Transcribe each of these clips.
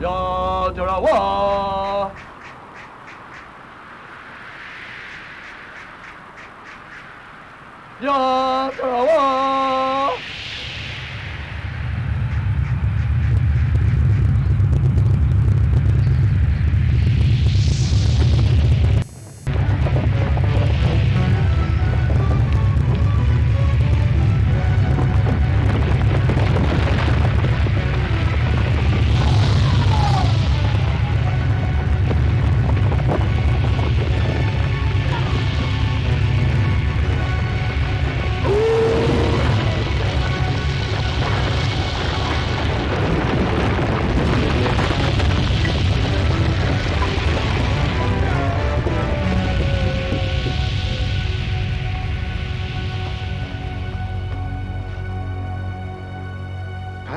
Ya Ya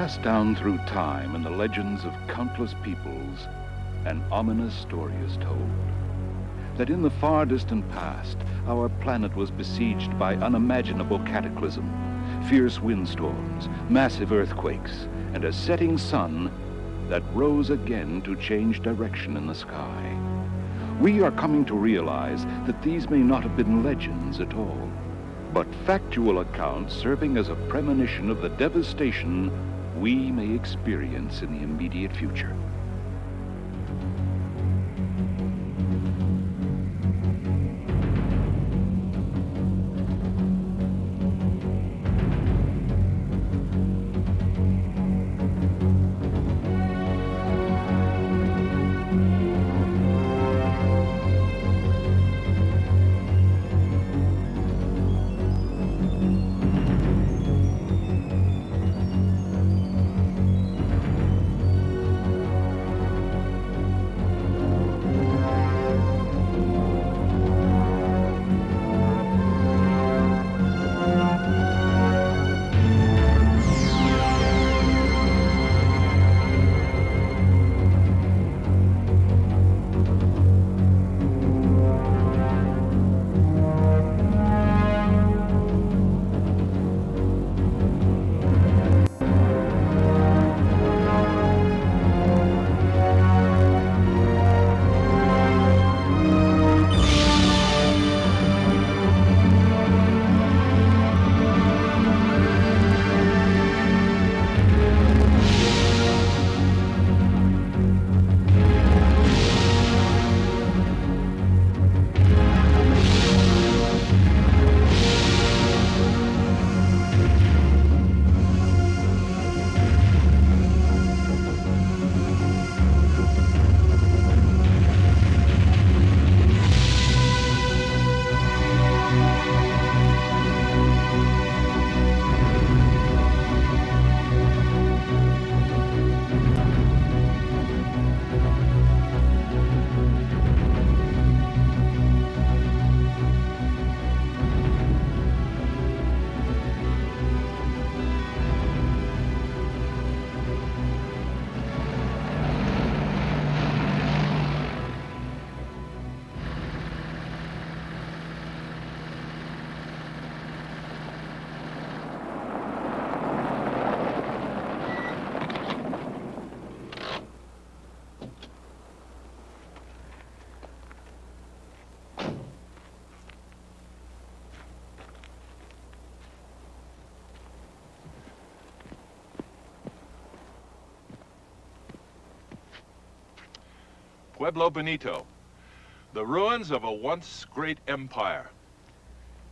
Passed down through time in the legends of countless peoples, an ominous story is told. That in the far distant past, our planet was besieged by unimaginable cataclysm, fierce windstorms, massive earthquakes, and a setting sun that rose again to change direction in the sky. We are coming to realize that these may not have been legends at all, but factual accounts serving as a premonition of the devastation we may experience in the immediate future. Pueblo Bonito, the ruins of a once great empire.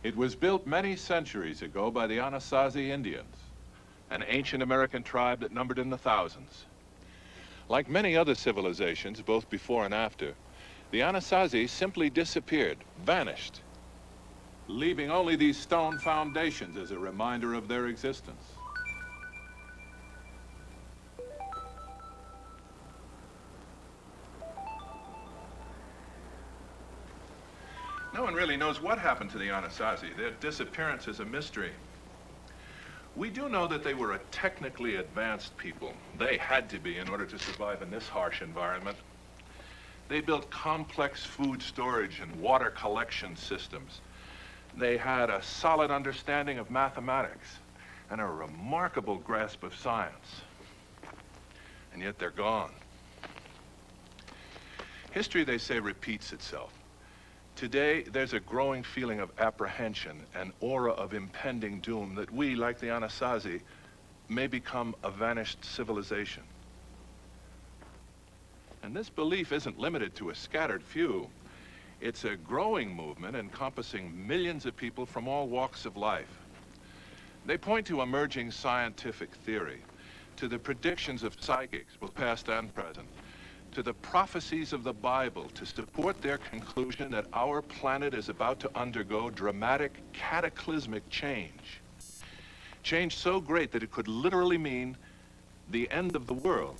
It was built many centuries ago by the Anasazi Indians, an ancient American tribe that numbered in the thousands. Like many other civilizations, both before and after, the Anasazi simply disappeared, vanished, leaving only these stone foundations as a reminder of their existence. No one really knows what happened to the Anasazi. Their disappearance is a mystery. We do know that they were a technically advanced people. They had to be in order to survive in this harsh environment. They built complex food storage and water collection systems. They had a solid understanding of mathematics and a remarkable grasp of science. And yet they're gone. History, they say, repeats itself. Today, there's a growing feeling of apprehension, an aura of impending doom that we, like the Anasazi, may become a vanished civilization. And this belief isn't limited to a scattered few. It's a growing movement encompassing millions of people from all walks of life. They point to emerging scientific theory, to the predictions of psychics, both past and present, to the prophecies of the Bible to support their conclusion that our planet is about to undergo dramatic, cataclysmic change. Change so great that it could literally mean the end of the world.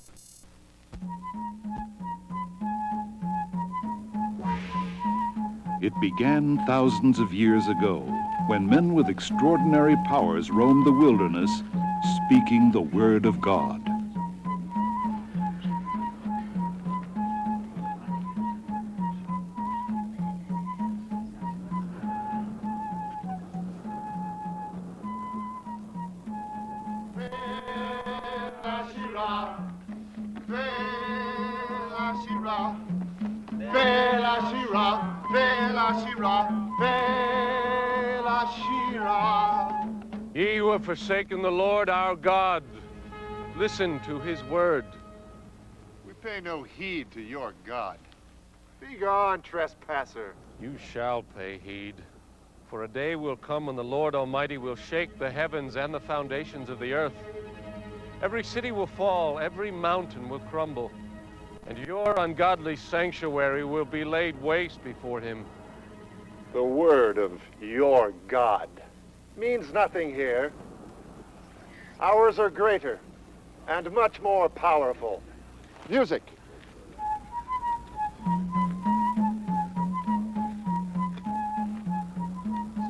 It began thousands of years ago when men with extraordinary powers roamed the wilderness, speaking the word of God. Ye who have forsaken the Lord our God, listen to his word. We pay no heed to your God. Begone, trespasser. You shall pay heed. For a day will come when the Lord Almighty will shake the heavens and the foundations of the earth. Every city will fall, every mountain will crumble, and your ungodly sanctuary will be laid waste before him. The word of your God means nothing here. Ours are greater and much more powerful. Music.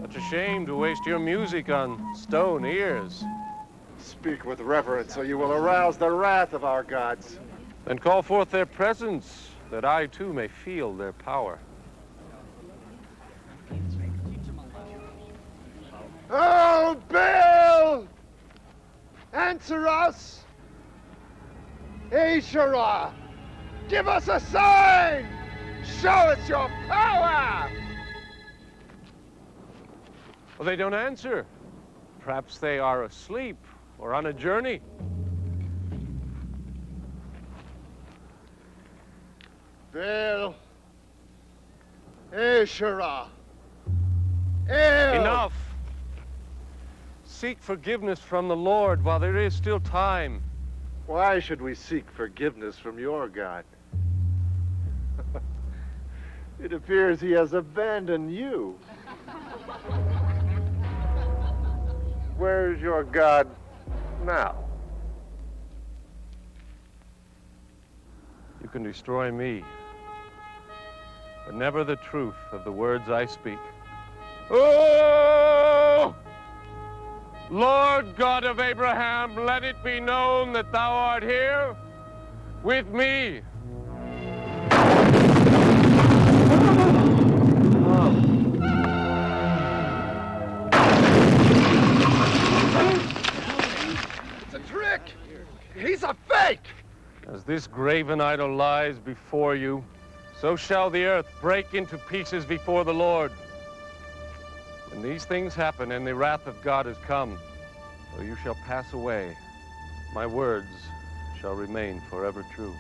Such a shame to waste your music on stone ears. Speak with reverence, or you will arouse the wrath of our gods. Then call forth their presence, that I too may feel their power. Oh, Baal! Answer us! E.A.T.A, give us a sign! Show us your power! Well, they don't answer. Perhaps they are asleep or on a journey. Baal! E.A.T.A! El! Enough! Seek forgiveness from the Lord while there is still time. Why should we seek forgiveness from your God? It appears he has abandoned you. Where's your God now? You can destroy me, but never the truth of the words I speak. Oh! Lord God of Abraham, let it be known that thou art here with me. It's a trick! He's a fake! As this graven idol lies before you, so shall the earth break into pieces before the Lord. When these things happen and the wrath of God has come, though you shall pass away, my words shall remain forever true.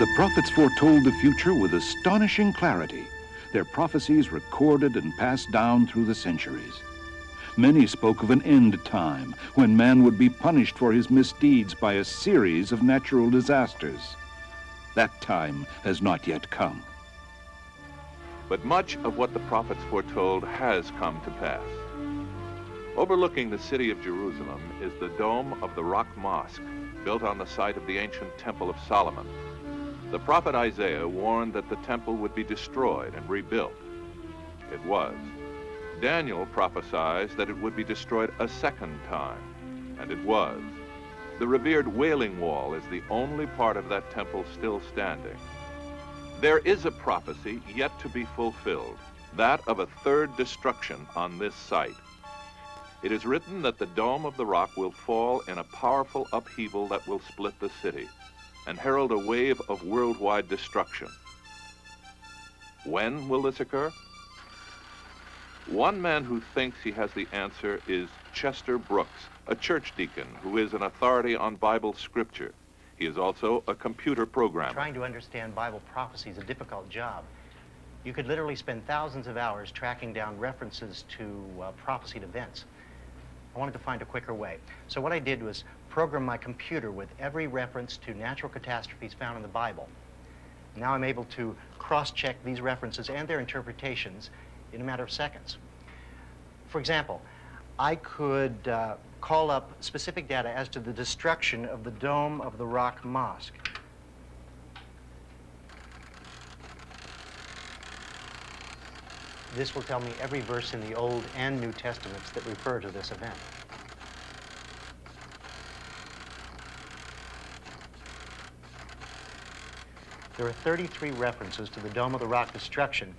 The prophets foretold the future with astonishing clarity, their prophecies recorded and passed down through the centuries. Many spoke of an end time when man would be punished for his misdeeds by a series of natural disasters. That time has not yet come. But much of what the prophets foretold has come to pass. Overlooking the city of Jerusalem is the dome of the Rock Mosque, built on the site of the ancient Temple of Solomon. The prophet Isaiah warned that the temple would be destroyed and rebuilt. It was. Daniel prophesied that it would be destroyed a second time, and it was. The revered Wailing Wall is the only part of that temple still standing. There is a prophecy yet to be fulfilled, that of a third destruction on this site. It is written that the dome of the rock will fall in a powerful upheaval that will split the city and herald a wave of worldwide destruction. When will this occur? One man who thinks he has the answer is Chester Brooks, a church deacon who is an authority on Bible scripture. He is also a computer programmer. Trying to understand Bible prophecy is a difficult job. You could literally spend thousands of hours tracking down references to prophesied events. I wanted to find a quicker way. So what I did was program my computer with every reference to natural catastrophes found in the Bible. Now I'm able to cross-check these references and their interpretations in a matter of seconds. For example, I could call up specific data as to the destruction of the Dome of the Rock Mosque. This will tell me every verse in the Old and New Testaments that refer to this event. There are 33 references to the Dome of the Rock destruction,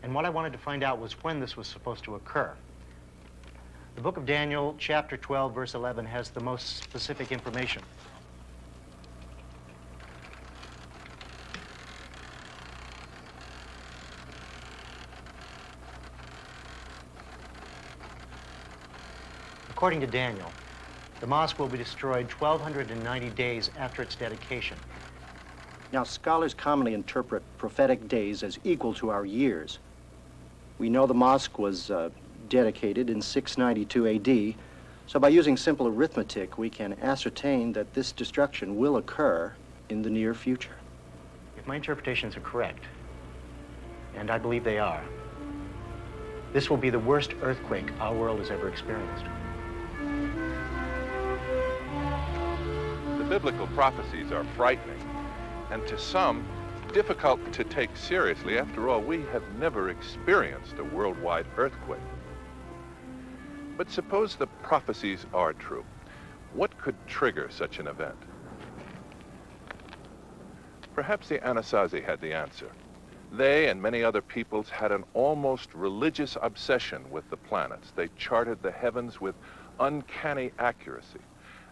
and what I wanted to find out was when this was supposed to occur. The book of Daniel, chapter 12, verse 11, has the most specific information. According to Daniel, the mosque will be destroyed 1,290 days after its dedication. Now, scholars commonly interpret prophetic days as equal to our years. We know the mosque was dedicated in 692 A.D., so by using simple arithmetic, we can ascertain that this destruction will occur in the near future. If my interpretations are correct, and I believe they are, this will be the worst earthquake our world has ever experienced. The biblical prophecies are frightening, and to some, difficult to take seriously. After all, we have never experienced a worldwide earthquake. But suppose the prophecies are true. What could trigger such an event? Perhaps the Anasazi had the answer. They and many other peoples had an almost religious obsession with the planets. They charted the heavens with uncanny accuracy,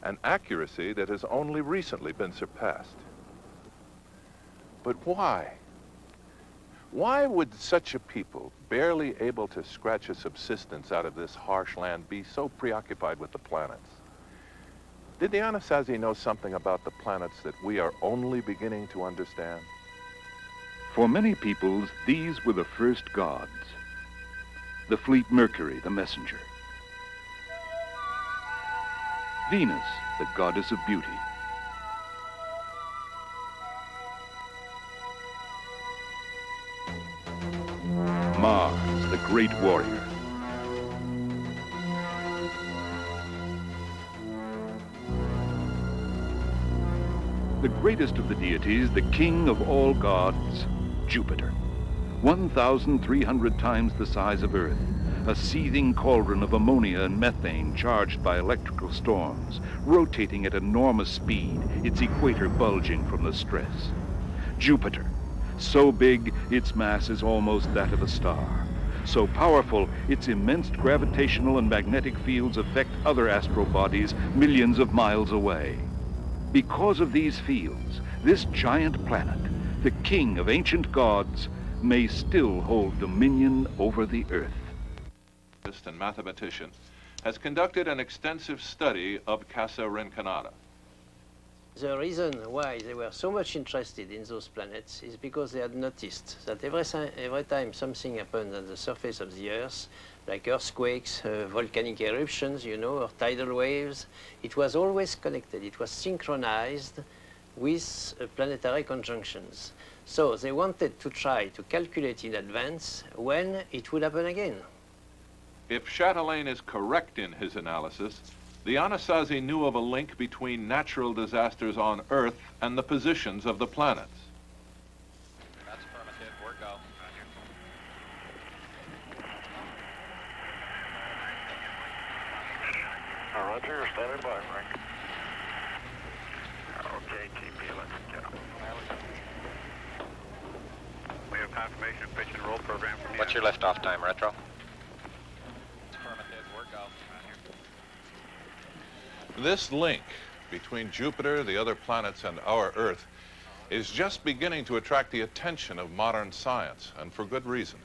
an accuracy that has only recently been surpassed. But why? Why would such a people, barely able to scratch a subsistence out of this harsh land, be so preoccupied with the planets? Did the Anasazi know something about the planets that we are only beginning to understand? For many peoples, these were the first gods. The fleet Mercury, the messenger. Venus, the goddess of beauty. Mars, the great warrior. The greatest of the deities, the king of all gods, Jupiter. 1,300 times the size of Earth, a seething cauldron of ammonia and methane charged by electrical storms, rotating at enormous speed, its equator bulging from the stress. Jupiter, so big its mass is almost that of a star. So powerful, its immense gravitational and magnetic fields affect other astrobodies millions of miles away. Because of these fields, this giant planet, the king of ancient gods, may still hold dominion over the Earth. And mathematician has conducted an extensive study of Casa Rinconada. The reason why they were so much interested in those planets is because they had noticed that every time something happened on the surface of the Earth, like earthquakes, volcanic eruptions, you know, or tidal waves, it was always connected. It was synchronized with planetary conjunctions. So they wanted to try to calculate in advance when it would happen again. If Chatelain is correct in his analysis, the Anasazi knew of a link between natural disasters on Earth and the positions of the planets. That's affirmative. We're go. Roger, you're standing by, Frank. Okay, TP, let's get them. We have confirmation of pitch and roll program from the... What's your liftoff time, Retro? Affirmative. We're go. This link between Jupiter, the other planets, and our Earth is just beginning to attract the attention of modern science, and for good reason.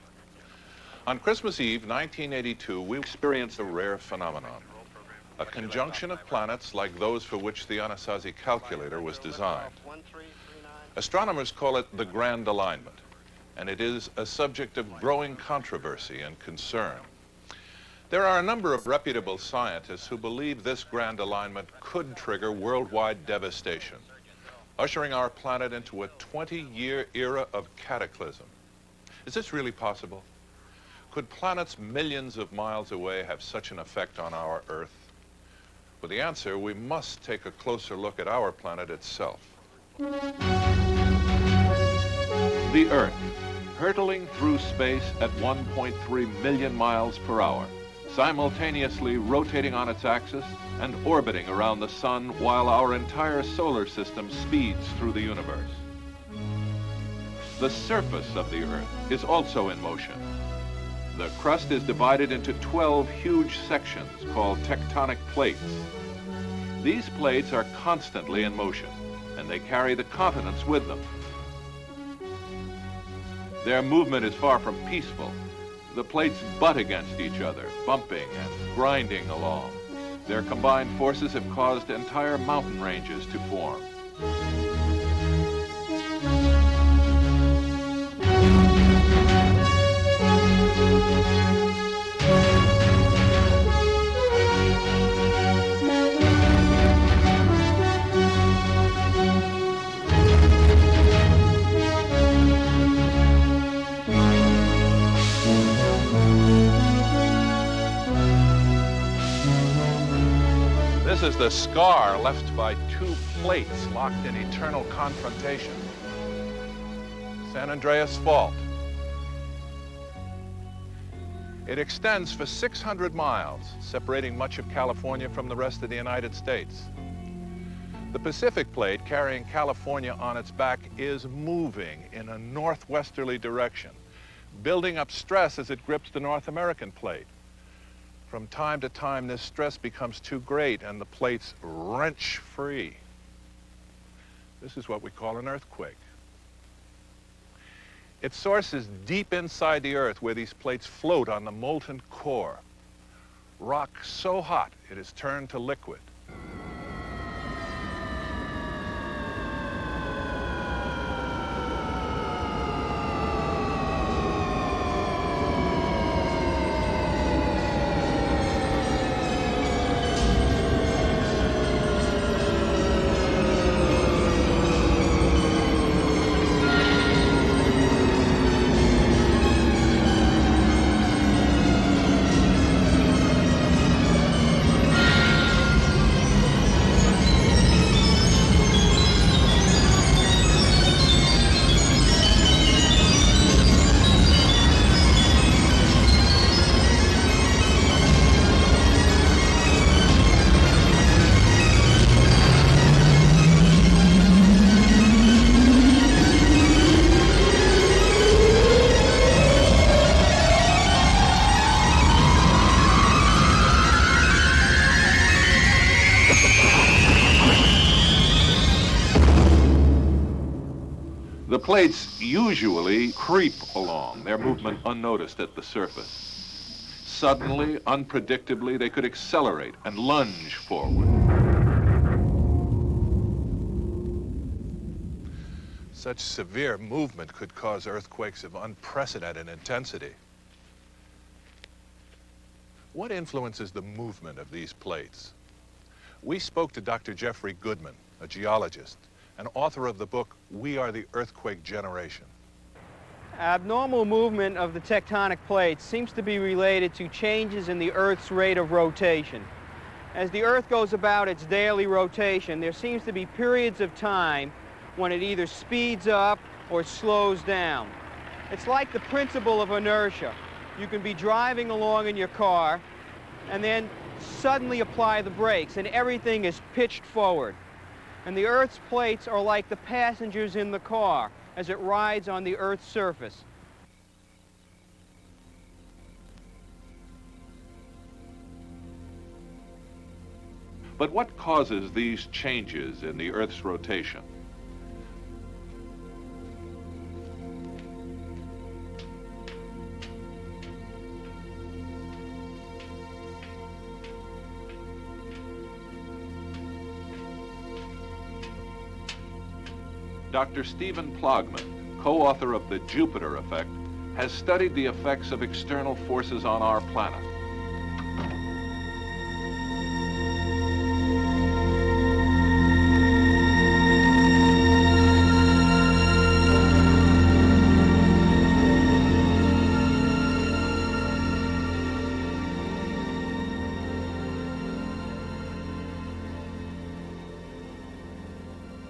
On Christmas Eve, 1982, we experienced a rare phenomenon, a conjunction of planets like those for which the Anasazi calculator was designed. Astronomers call it the Grand Alignment, and it is a subject of growing controversy and concern. There are a number of reputable scientists who believe this grand alignment could trigger worldwide devastation, ushering our planet into a 20-year era of cataclysm. Is this really possible? Could planets millions of miles away have such an effect on our Earth? For the answer, we must take a closer look at our planet itself. The Earth, hurtling through space at 1.3 million miles per hour, simultaneously rotating on its axis and orbiting around the sun while our entire solar system speeds through the universe. The surface of the Earth is also in motion. The crust is divided into 12 huge sections called tectonic plates. These plates are constantly in motion, and they carry the continents with them. Their movement is far from peaceful. The plates butt against each other, bumping and grinding along. Their combined forces have caused entire mountain ranges to form. This is the scar left by two plates locked in eternal confrontation. San Andreas Fault. It extends for 600 miles, separating much of California from the rest of the United States. The Pacific Plate, carrying California on its back, is moving in a northwesterly direction, building up stress as it grips the North American Plate. From time to time, this stress becomes too great and the plates wrench free. This is what we call an earthquake. Its source is deep inside the Earth, where these plates float on the molten core. Rock so hot it is turned to liquid. The plates usually creep along, their movement unnoticed at the surface. Suddenly, unpredictably, they could accelerate and lunge forward. Such severe movement could cause earthquakes of unprecedented intensity. What influences the movement of these plates? We spoke to Dr. Jeffrey Goodman, a geologist, and author of the book, We Are the Earthquake Generation. Abnormal movement of the tectonic plates seems to be related to changes in the Earth's rate of rotation. As the Earth goes about its daily rotation, there seems to be periods of time when it either speeds up or slows down. It's like the principle of inertia. You can be driving along in your car and then suddenly apply the brakes and everything is pitched forward. And the Earth's plates are like the passengers in the car as it rides on the Earth's surface. But what causes these changes in the Earth's rotation? Dr. Stephen Plogman, co-author of The Jupiter Effect, has studied the effects of external forces on our planet.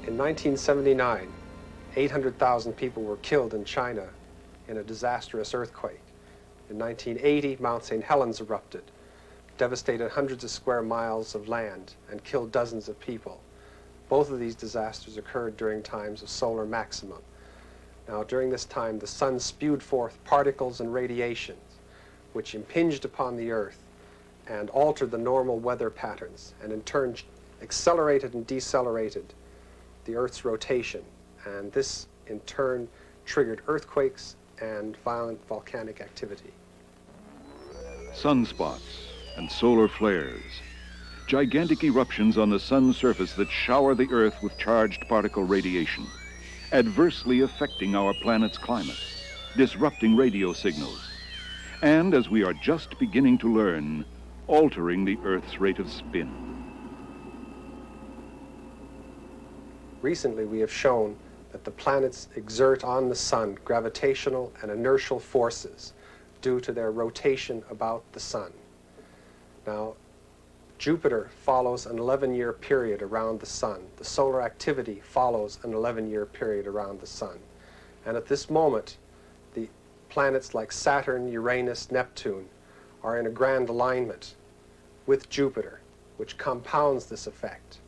In 1979, 800,000 people were killed in China in a disastrous earthquake. In 1980, Mount St. Helens erupted, devastated hundreds of square miles of land, and killed dozens of people. Both of these disasters occurred during times of solar maximum. Now, during this time, the sun spewed forth particles and radiations which impinged upon the Earth and altered the normal weather patterns, and in turn accelerated and decelerated the Earth's rotation, and this in turn triggered earthquakes and violent volcanic activity. Sunspots and solar flares, gigantic eruptions on the sun's surface that shower the Earth with charged particle radiation, adversely affecting our planet's climate, disrupting radio signals, and, as we are just beginning to learn, altering the Earth's rate of spin. Recently, we have shown that the planets exert on the sun gravitational and inertial forces due to their rotation about the sun. Now, Jupiter follows an 11-year period around the sun. The solar activity follows an 11-year period around the sun. And at this moment, the planets like Saturn, Uranus, Neptune are in a grand alignment with Jupiter, which compounds this effect.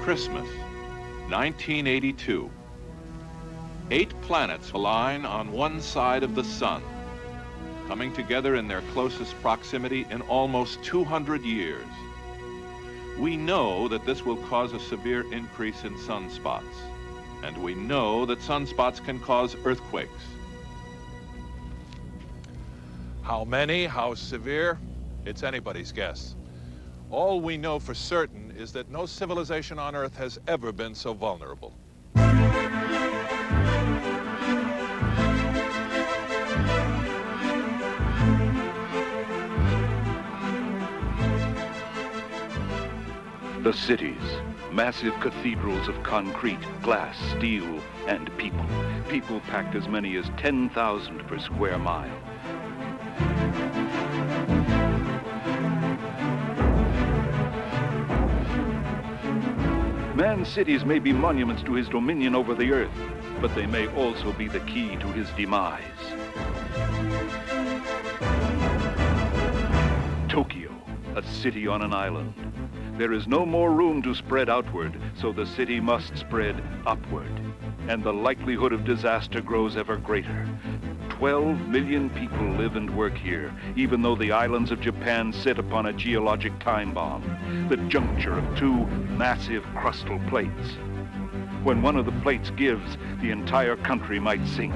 Christmas, 1982. 8 planets align on one side of the sun, coming together in their closest proximity in almost 200 years. We know that this will cause a severe increase in sunspots, and we know that sunspots can cause earthquakes. How many, how severe? It's anybody's guess. All we know for certain is that no civilization on Earth has ever been so vulnerable. The cities, massive cathedrals of concrete, glass, steel, and people. People packed as many as 10,000 per square mile. Man's cities may be monuments to his dominion over the earth, but they may also be the key to his demise. Tokyo, a city on an island. There is no more room to spread outward, so the city must spread upward. And the likelihood of disaster grows ever greater. 12 million people live and work here, even though the islands of Japan sit upon a geologic time bomb, the juncture of two massive crustal plates. When one of the plates gives, the entire country might sink.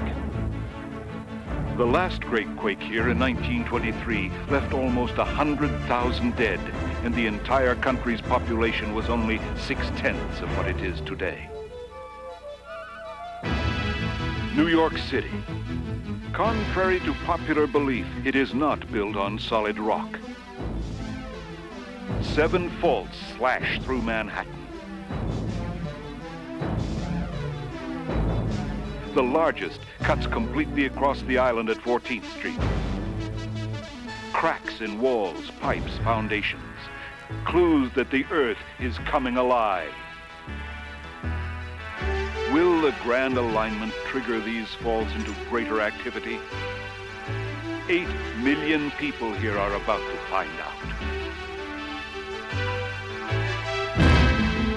The last great quake here in 1923 left almost 100,000 dead, and the entire country's population was only 6/10 of what it is today. New York City. Contrary to popular belief, it is not built on solid rock. 7 faults slash through Manhattan. The largest cuts completely across the island at 14th Street. Cracks in walls, pipes, foundations. Clues that the earth is coming alive. Will the grand alignment trigger these faults into greater activity? 8 million people here are about to find out.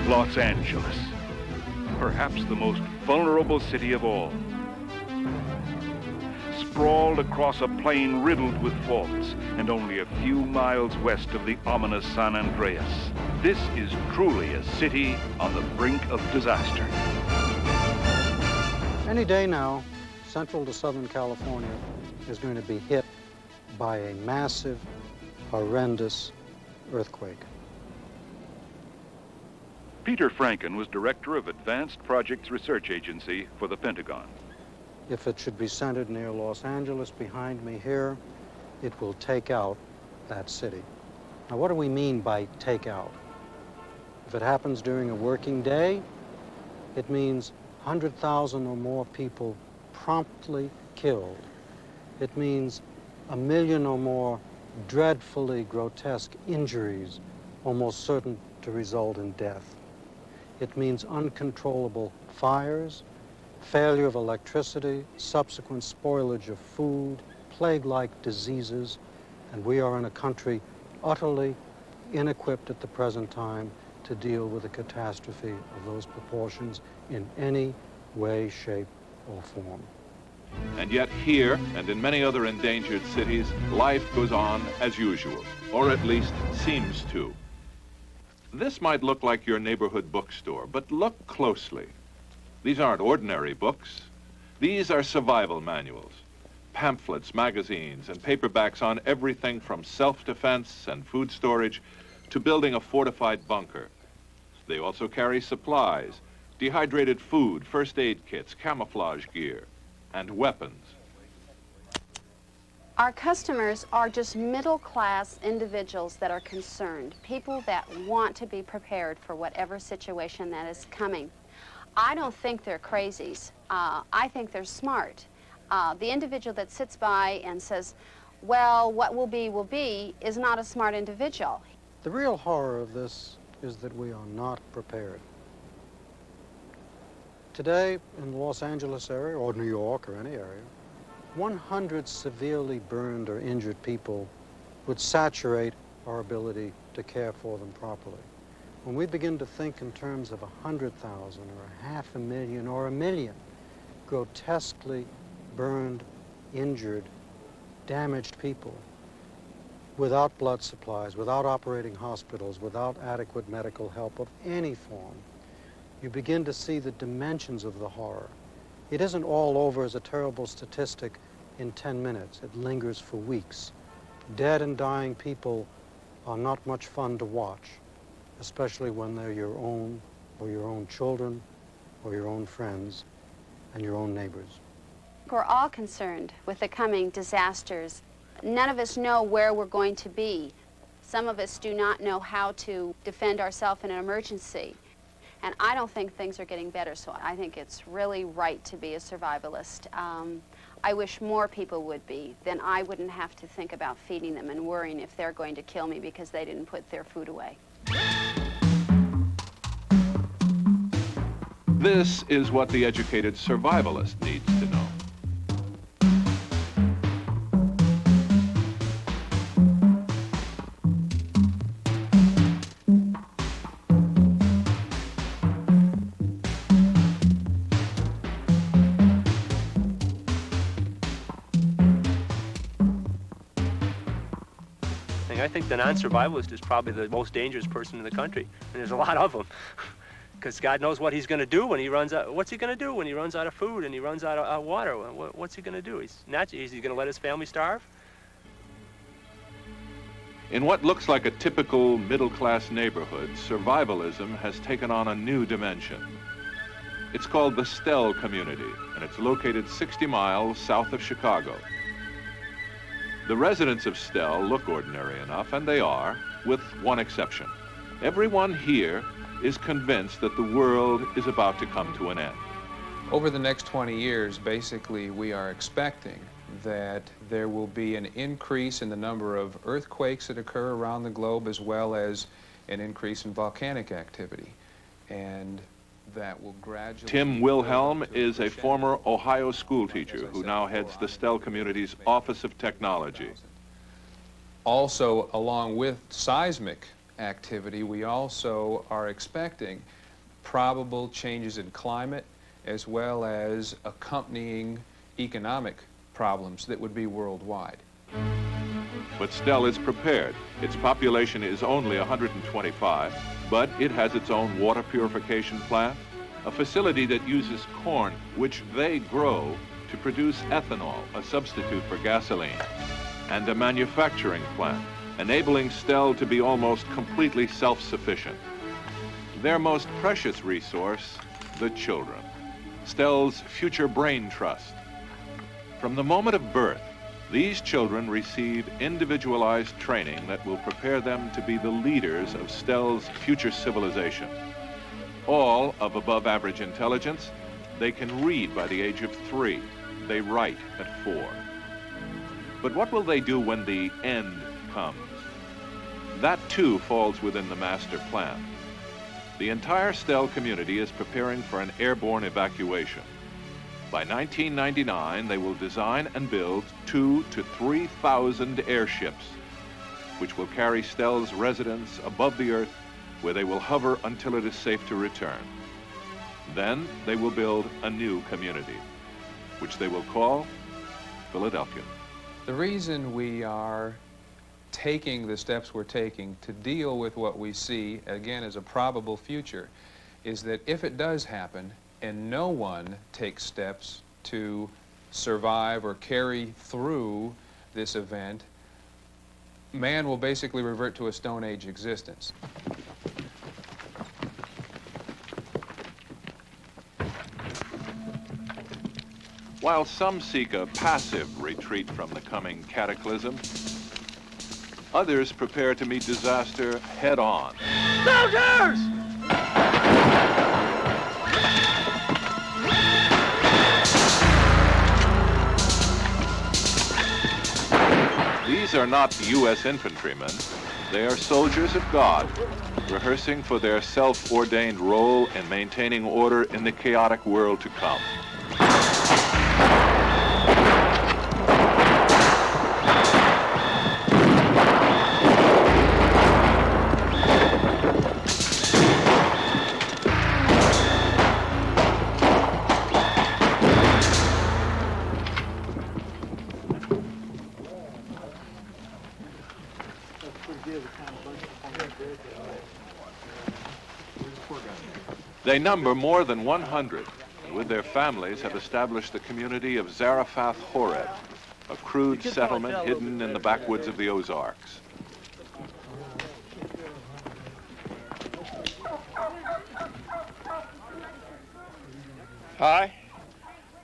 Los Angeles, perhaps the most vulnerable city of all. Sprawled across a plain riddled with faults and only a few miles west of the ominous San Andreas. This is truly a city on the brink of disaster. Any day now, Central to Southern California is going to be hit by a massive, horrendous earthquake. Peter Franken was director of Advanced Projects Research Agency for the Pentagon. If it should be centered near Los Angeles behind me here, it will take out that city. Now, what do we mean by take out? If it happens during a working day, it means 100,000 or more people promptly killed. It means 1 million or more dreadfully grotesque injuries, almost certain to result in death. It means uncontrollable fires, failure of electricity, subsequent spoilage of food, plague-like diseases, and we are in a country utterly inequipped at the present time to deal with a catastrophe of those proportions in any way, shape, or form. And yet here, and in many other endangered cities, life goes on as usual, or at least seems to. This might look like your neighborhood bookstore, but look closely. These aren't ordinary books. These are survival manuals, pamphlets, magazines, and paperbacks on everything from self-defense and food storage to building a fortified bunker. They also carry supplies, dehydrated food, first aid kits, camouflage gear, and weapons. Our customers are just middle-class individuals that are concerned, people that want to be prepared for whatever situation that is coming. I don't think they're crazies. I think they're smart. The individual that sits by and says, well, what will be, is not a smart individual. The real horror of this is that we are not prepared. Today, in the Los Angeles area, or New York, or any area, 100 severely burned or injured people would saturate our ability to care for them properly. When we begin to think in terms of 100,000 or 500,000 or 1 million grotesquely burned, injured, damaged people without blood supplies, without operating hospitals, without adequate medical help of any form, you begin to see the dimensions of the horror. It isn't all over as a terrible statistic in 10 minutes. It lingers for weeks. Dead and dying people are not much fun to watch, especially when they're your own, or your own children, or your own friends, and your own neighbors. We're all concerned with the coming disasters. None of us know where we're going to be. Some of us do not know how to defend ourselves in an emergency. And I don't think things are getting better, so I think it's really right to be a survivalist. I wish more people would be. Then I wouldn't have to think about feeding them and worrying if they're going to kill me because they didn't put their food away. This is what the educated survivalist needs to know. I think the non-survivalist is probably the most dangerous person in the country, and there's a lot of them. Because God knows what he's going to do when he runs out. What's he going to do when he runs out of food and he runs out of water? What's he going to do? Is he going to let his family starve? In what looks like a typical middle-class neighborhood, survivalism has taken on a new dimension. It's called the Stell community, and it's located 60 miles south of Chicago. The residents of Stell look ordinary enough, and they are, with one exception. Everyone here is convinced that the world is about to come to an end. Over the next 20 years, basically, we are expecting that there will be an increase in the number of earthquakes that occur around the globe, as well as an increase in volcanic activity. And that will gradually... Tim Wilhelm is a former Ohio school teacher who now heads the Stell community's Office of Technology. Also, along with seismic activity, we also are expecting probable changes in climate as well as accompanying economic problems that would be worldwide. But Stell is prepared. Its population is only 125, but it has its own water purification plant, a facility that uses corn, which they grow, to produce ethanol, a substitute for gasoline, and a manufacturing plant, enabling Stell to be almost completely self-sufficient. Their most precious resource, the children. Stell's future brain trust. From the moment of birth, these children receive individualized training that will prepare them to be the leaders of Stell's future civilization. All of above average intelligence, they can read by the age of 3. They write at 4. But what will they do when the end comes? That too falls within the master plan. The entire Stell community is preparing for an airborne evacuation. By 1999, they will design and build 2,000 to 3,000 airships, which will carry Stell's residents above the earth, where they will hover until it is safe to return. Then they will build a new community, which they will call Philadelphia. The reason we are taking the steps we're taking to deal with what we see, again, as a probable future, is that if it does happen and no one takes steps to survive or carry through this event, man will basically revert to a Stone Age existence. While some seek a passive retreat from the coming cataclysm, others prepare to meet disaster head-on. Soldiers! These are not U.S. infantrymen. They are soldiers of God, rehearsing for their self-ordained role in maintaining order in the chaotic world to come. They number more than 100, and with their families have established the community of Zarephath Horeb, a crude settlement hidden in the backwoods of the Ozarks. Hi,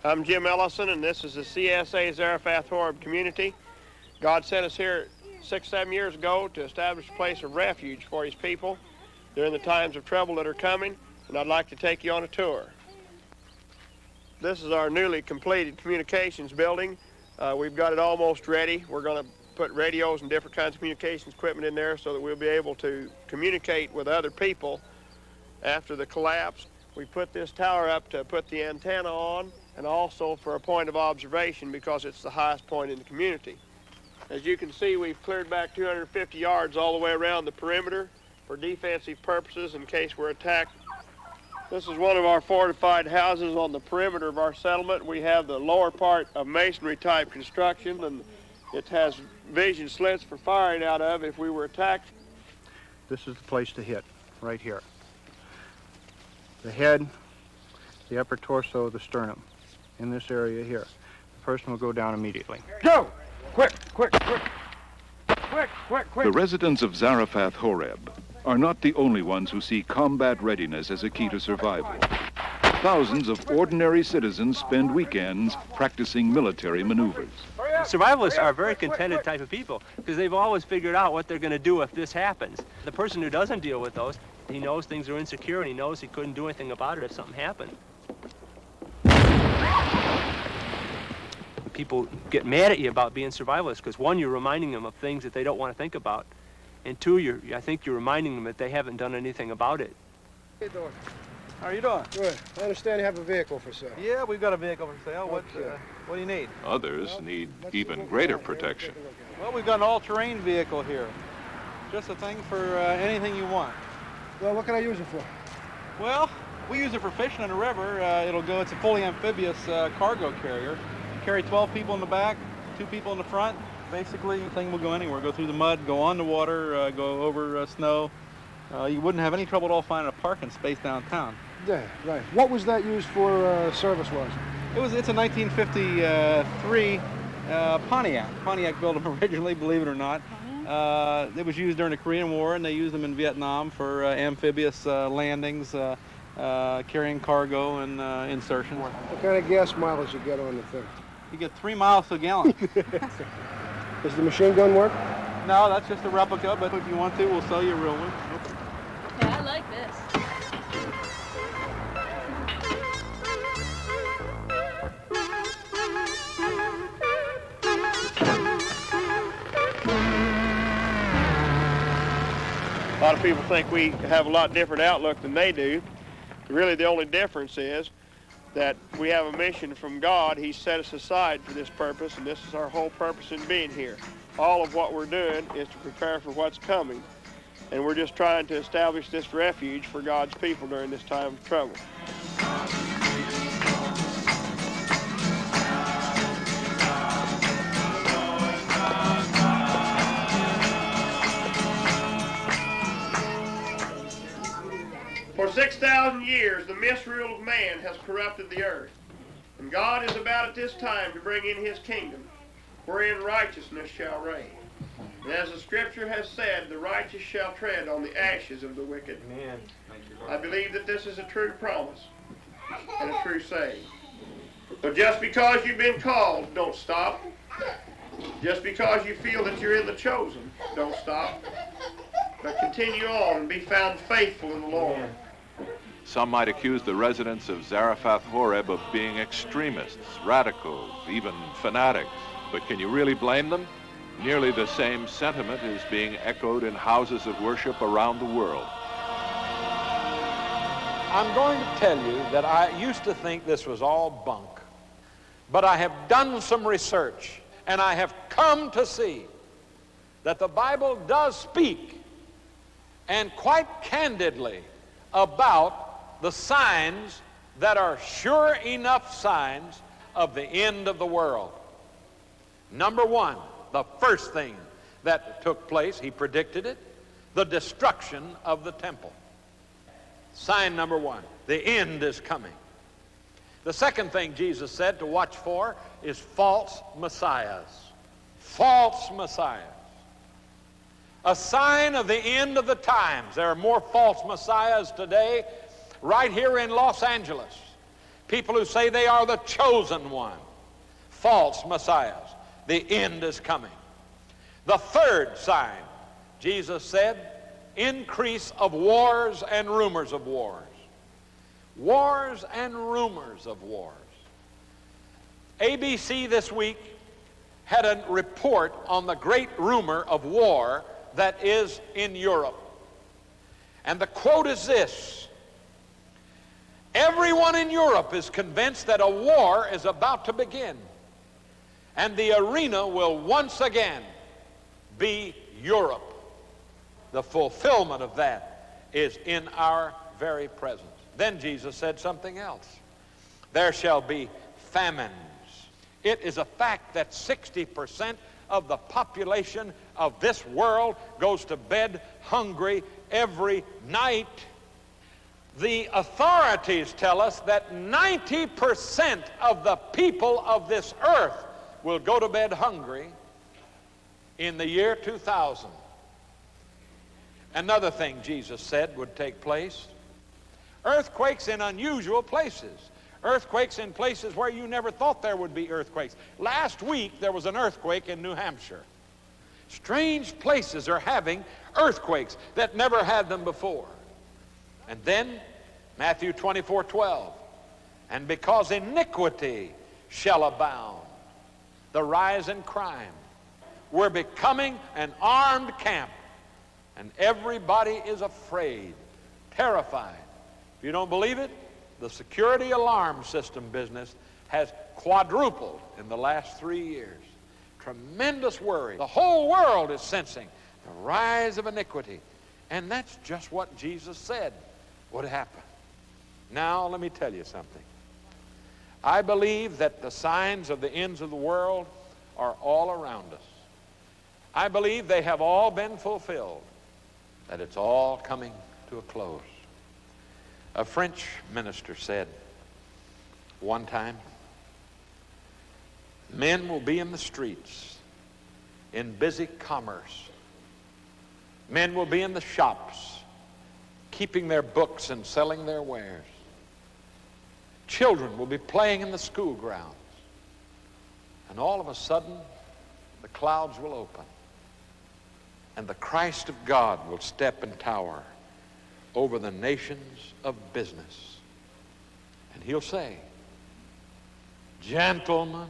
I'm Jim Ellison, and this is the CSA Zarephath Horeb community. God sent us here 6-7 years ago to establish a place of refuge for his people during the times of trouble that are coming, and I'd like to take you on a tour. This is our newly completed communications building. We've got it almost ready. We're going to put radios and different kinds of communications equipment in there so that we'll be able to communicate with other people after the collapse. We put this tower up to put the antenna on, and also for a point of observation because it's the highest point in the community. As you can see, we've cleared back 250 yards all the way around the perimeter for defensive purposes in case we're attacked. This is one of our fortified houses on the perimeter of our settlement. We have the lower part of masonry type construction, and It has vision slits for firing out of if we were attacked. This is the place to hit, right here. The head, the upper torso, the sternum, in this area here. The person will go down immediately. Go! Quick, quick, quick. Quick, quick, quick. The residents of Zarephath Horeb are not the only ones who see combat readiness as a key to survival. Thousands of ordinary citizens spend weekends practicing military maneuvers. Survivalists are a very contented type of people because they've always figured out what they're going to do if this happens. The person who doesn't deal with those, he knows things are insecure and he knows he couldn't do anything about it if something happened. People get mad at you about being survivalists because, one, you're reminding them of things that they don't want to think about, and two, I think you're reminding them that they haven't done anything about it. How you doing? How are you doing? Good. I understand you have a vehicle for sale. Yeah, we've got a vehicle for sale. What do you need? Others need even greater protection. Well, we've got an all-terrain vehicle here. Just a thing for anything you want. Well, what can I use it for? Well, we use it for fishing in the river. It's a fully amphibious cargo carrier. Carry 12 people in the back, 2 people in the front. Basically, the thing will go anywhere. Go through the mud, go on the water, go over snow. You wouldn't have any trouble at all finding a parking space downtown. Yeah, right. What was that used for service-wise? It's a 1953 Pontiac. Pontiac built them originally, believe it or not. It was used during the Korean War, and they used them in Vietnam for amphibious landings, carrying cargo and insertions. What kind of gas mileage you get on the thing? You get 3 miles to a gallon. Does the machine gun work? No, that's just a replica, but if you want to, we'll sell you a real one. Yeah, I like this. A lot of people think we have a lot different outlook than they do. Really, the only difference is that we have a mission from God. He set us aside for this purpose, and this is our whole purpose in being here. All of what we're doing is to prepare for what's coming, and we're just trying to establish this refuge for God's people during this time of trouble. For 6,000 years, the misrule of man has corrupted the earth. And God is about at this time to bring in his kingdom, wherein righteousness shall reign. And as the scripture has said, the righteous shall tread on the ashes of the wicked. Amen. I believe that this is a true promise and a true saying. So just because you've been called, don't stop. Just because you feel that you're in the chosen, don't stop. But continue on and be found faithful in the Lord. Some might accuse the residents of Zarephath Horeb of being extremists, radicals, even fanatics. But can you really blame them? Nearly the same sentiment is being echoed in houses of worship around the world. I'm going to tell you that I used to think this was all bunk. But I have done some research, and I have come to see that the Bible does speak, and quite candidly, about the signs that are sure enough signs of the end of the world. Number one, the first thing that took place, he predicted it, the destruction of the temple. Sign number one, the end is coming. The second thing Jesus said to watch for is false messiahs. False messiahs. A sign of the end of the times. There are more false messiahs today right here in Los Angeles. People who say they are the chosen one. False messiahs. The end is coming. The third sign, Jesus said, increase of wars and rumors of wars. Wars and rumors of wars. ABC this week had a report on the great rumor of war that is in Europe. And the quote is this: everyone in Europe is convinced that a war is about to begin, and the arena will once again be Europe. The fulfillment of that is in our very presence. Then Jesus said something else. There shall be famines. It is a fact that 60% of the population of this world goes to bed hungry every night. The authorities tell us that 90% of the people of this earth will go to bed hungry in the year 2000. Another thing Jesus said would take place: earthquakes in unusual places. Earthquakes in places where you never thought there would be earthquakes. Last week there was an earthquake in New Hampshire. Strange places are having earthquakes that never had them before. And then Matthew 24:12, and because iniquity shall abound, the rise in crime. We're becoming an armed camp, and everybody is afraid, terrified. If you don't believe it, the security alarm system business has quadrupled in the last 3 years. Tremendous worry. The whole world is sensing the rise of iniquity. And that's just what Jesus said would happen. Now, let me tell you something. I believe that the signs of the ends of the world are all around us. I believe they have all been fulfilled, that it's all coming to a close. A French minister said one time, men will be in the streets in busy commerce. Men will be in the shops keeping their books and selling their wares. Children will be playing in the school grounds. And all of a sudden, the clouds will open, and the Christ of God will step and tower over the nations of business. And he'll say, gentlemen,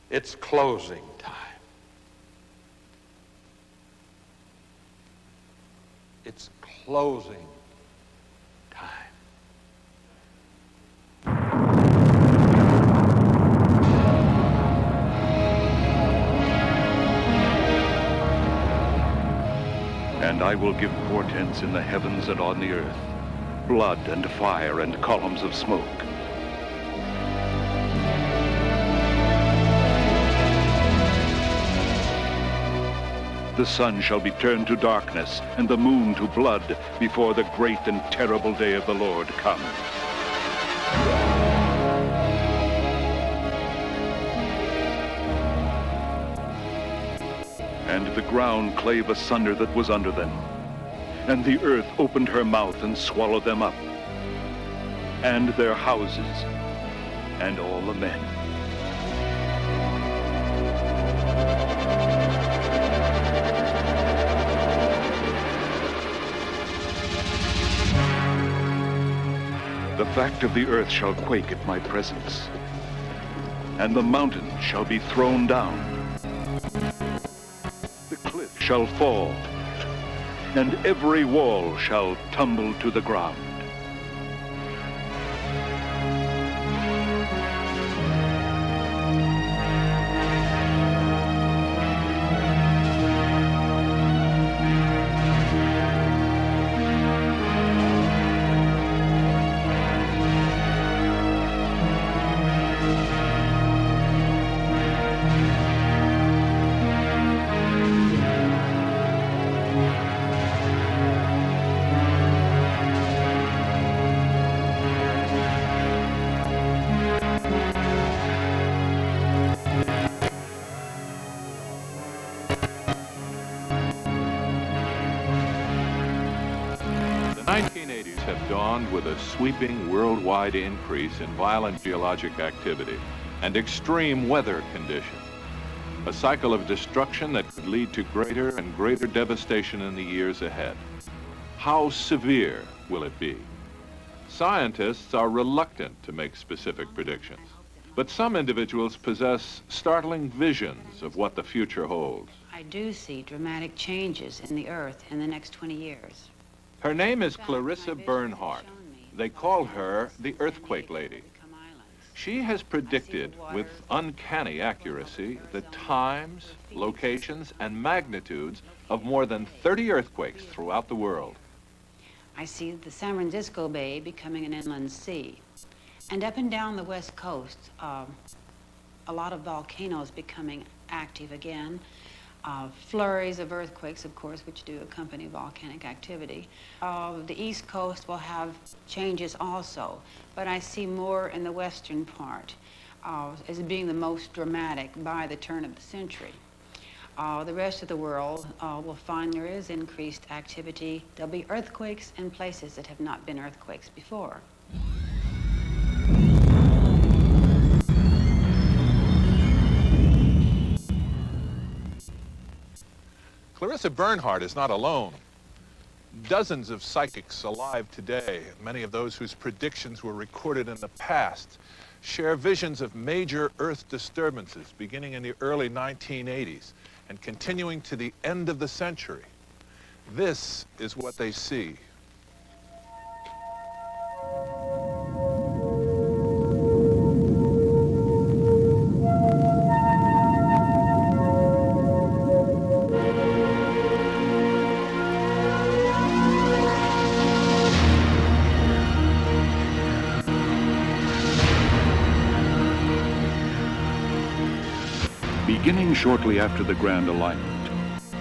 it's closing time. It's closing time. And I will give portents in the heavens and on the earth, blood and fire and columns of smoke. The sun shall be turned to darkness and the moon to blood before the great and terrible day of the Lord comes. And the ground clave asunder that was under them, and the earth opened her mouth and swallowed them up, and their houses, and all the men. The fact of the earth shall quake at my presence, and the mountain shall be thrown down. The cliff shall fall, and every wall shall tumble to the ground. The 1980s have dawned with a sweeping worldwide increase in violent geologic activity and extreme weather conditions. A cycle of destruction that could lead to greater and greater devastation in the years ahead. How severe will it be? Scientists are reluctant to make specific predictions, but some individuals possess startling visions of what the future holds. I do see dramatic changes in the Earth in the next 20 years. Her name is Clarissa Bernhardt. They call her the Earthquake Lady. She has predicted with uncanny accuracy the times, locations, and magnitudes of more than 30 earthquakes throughout the world. I see the San Francisco Bay becoming an inland sea. And up and down the west coast, a lot of volcanoes becoming active again. Flurries of earthquakes, of course, which do accompany volcanic activity. The East Coast will have changes also, but I see more in the western part as being the most dramatic by the turn of the century. The rest of the world will find there is increased activity. There'll be earthquakes in places that have not been earthquakes before. Clarissa Bernhardt is not alone. Dozens of psychics alive today, many of those whose predictions were recorded in the past, share visions of major Earth disturbances beginning in the early 1980s and continuing to the end of the century. This is what they see. Beginning shortly after the Grand Alignment,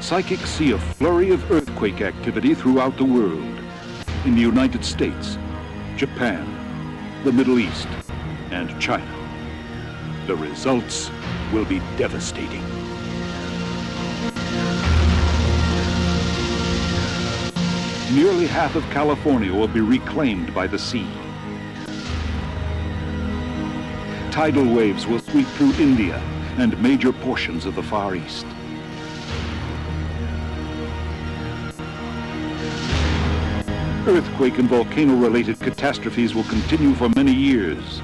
psychics see a flurry of earthquake activity throughout the world. In the United States, Japan, the Middle East, and China. The results will be devastating. Nearly half of California will be reclaimed by the sea. Tidal waves will sweep through India and major portions of the Far East. Earthquake and volcano-related catastrophes will continue for many years.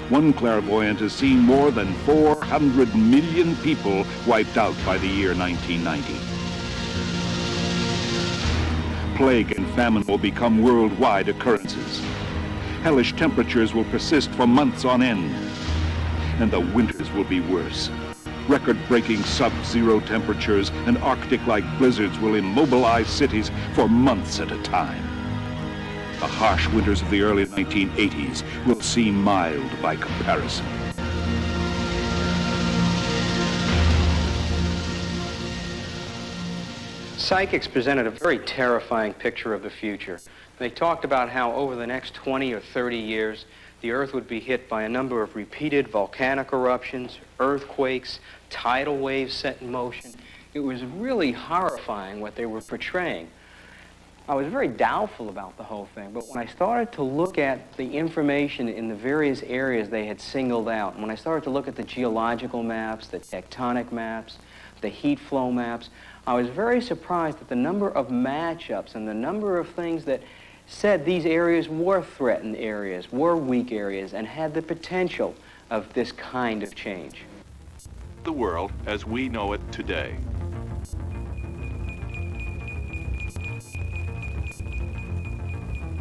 One clairvoyant has seen more than 400 million people wiped out by the year 1990. Plague and famine will become worldwide occurrences. Hellish temperatures will persist for months on end. And the winters will be worse. Record-breaking sub-zero temperatures and Arctic-like blizzards will immobilize cities for months at a time. The harsh winters of the early 1980s will seem mild by comparison. Psychics presented a very terrifying picture of the future. They talked about how over the next 20 or 30 years, the Earth would be hit by a number of repeated volcanic eruptions, earthquakes, tidal waves set in motion. It was really horrifying what they were portraying. I was very doubtful about the whole thing, but when I started to look at the information in the various areas they had singled out, and when I started to look at the geological maps, the tectonic maps, the heat flow maps, I was very surprised at the number of matchups and the number of things that said these areas were threatened areas, were weak areas, and had the potential of this kind of change. The world as we know it today.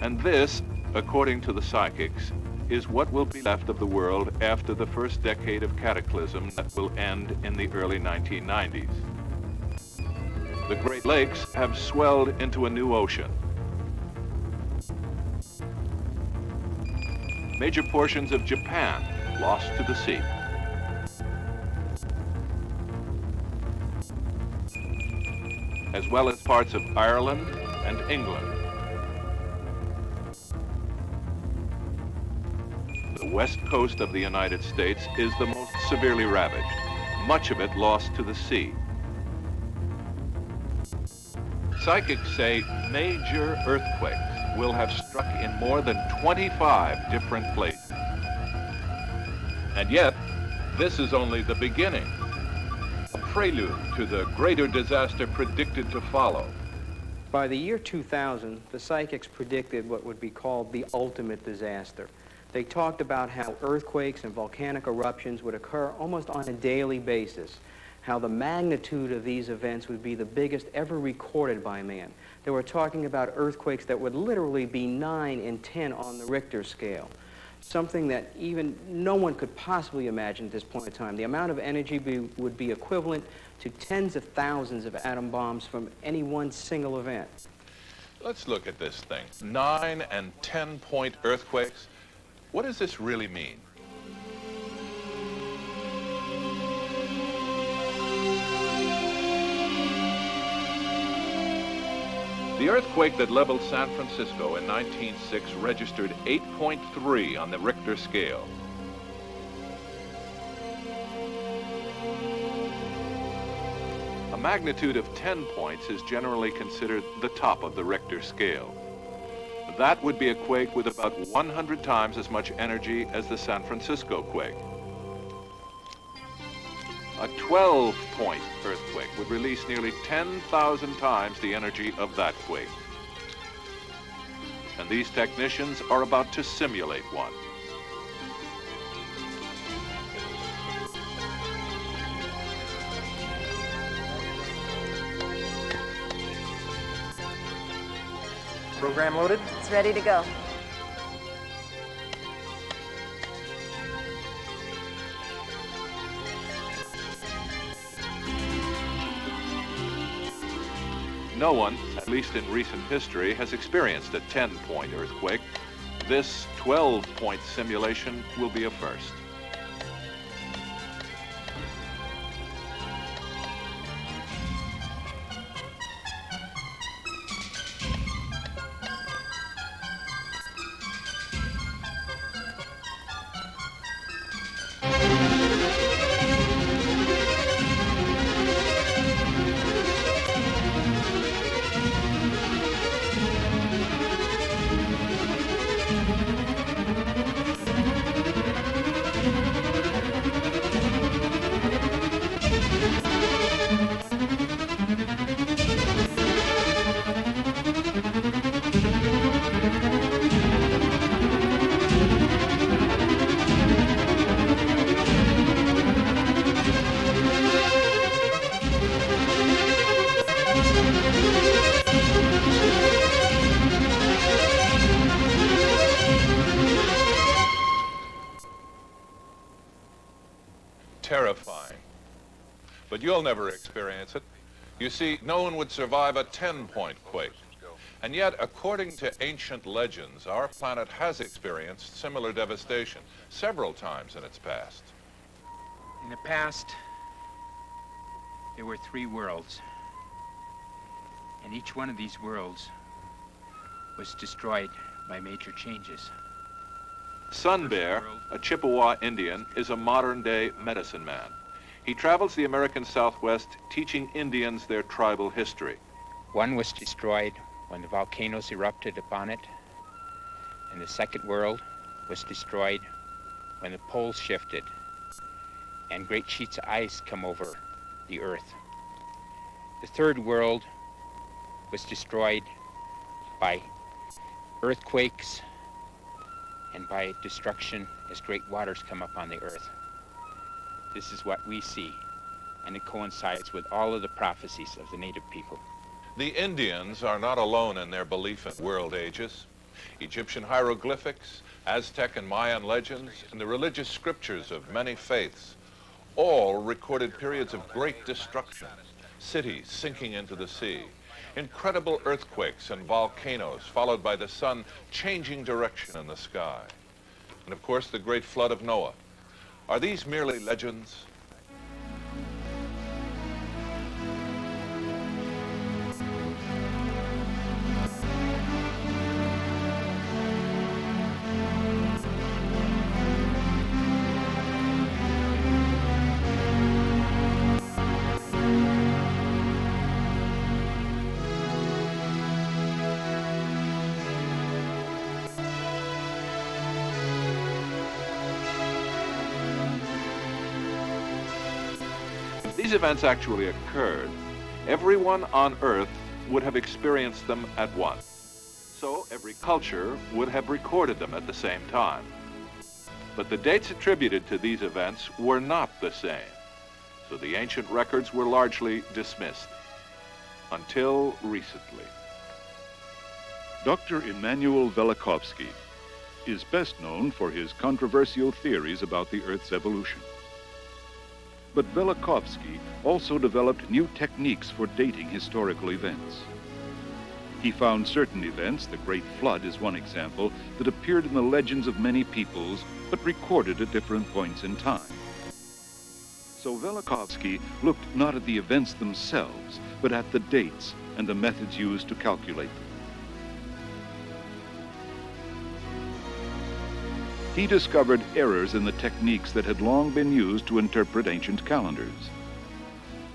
And this, according to the psychics, is what will be left of the world after the first decade of cataclysm that will end in the early 1990s. The Great Lakes have swelled into a new ocean. Major portions of Japan lost to the sea. As well as parts of Ireland and England. The west coast of the United States is the most severely ravaged, much of it lost to the sea. Psychics say major earthquakes will have struck in more than 25 different places. And yet, this is only the beginning, a prelude to the greater disaster predicted to follow. By the year 2000, the psychics predicted what would be called the ultimate disaster. They talked about how earthquakes and volcanic eruptions would occur almost on a daily basis, how the magnitude of these events would be the biggest ever recorded by man. They were talking about earthquakes that would literally be 9 and 10 on the Richter scale, something that even no one could possibly imagine at this point in time. The amount of energy would be equivalent to tens of thousands of atom bombs from any one single event. Let's look at this thing. 9 and 10-point earthquakes. What does this really mean? The earthquake that leveled San Francisco in 1906 registered 8.3 on the Richter scale. A magnitude of 10 points is generally considered the top of the Richter scale. That would be a quake with about 100 times as much energy as the San Francisco quake. A 12-point earthquake would release nearly 10,000 times the energy of that quake. And these technicians are about to simulate one. Program loaded? It's ready to go. No one, at least in recent history, has experienced a 10-point earthquake. This 12-point simulation will be a first. Terrifying. But you'll never experience it. You see, no one would survive a 10-point quake. And yet, according to ancient legends, our planet has experienced similar devastation several times in its past. In the past, there were 3 worlds. And each one of these worlds was destroyed by major changes. Sun Bear, a Chippewa Indian, is a modern-day medicine man. He travels the American Southwest teaching Indians their tribal history. One was destroyed when the volcanoes erupted upon it, and the second world was destroyed when the poles shifted and great sheets of ice come over the earth. The third world was destroyed by earthquakes and by destruction as great waters come up on the earth. This is what we see, and it coincides with all of the prophecies of the native people. The Indians are not alone in their belief in world ages. Egyptian hieroglyphics, Aztec and Mayan legends, and the religious scriptures of many faiths all recorded periods of great destruction, cities sinking into the sea, incredible earthquakes and volcanoes followed by the sun changing direction in the sky, and of course the great flood of Noah. Are these merely legends? These events actually occurred, everyone on Earth would have experienced them at once. So every culture would have recorded them at the same time. But the dates attributed to these events were not the same. So the ancient records were largely dismissed. Until recently. Dr. Immanuel Velikovsky is best known for his controversial theories about the Earth's evolution. But Velikovsky also developed new techniques for dating historical events. He found certain events, the Great Flood is one example, that appeared in the legends of many peoples, but recorded at different points in time. So Velikovsky looked not at the events themselves, but at the dates and the methods used to calculate them. He discovered errors in the techniques that had long been used to interpret ancient calendars.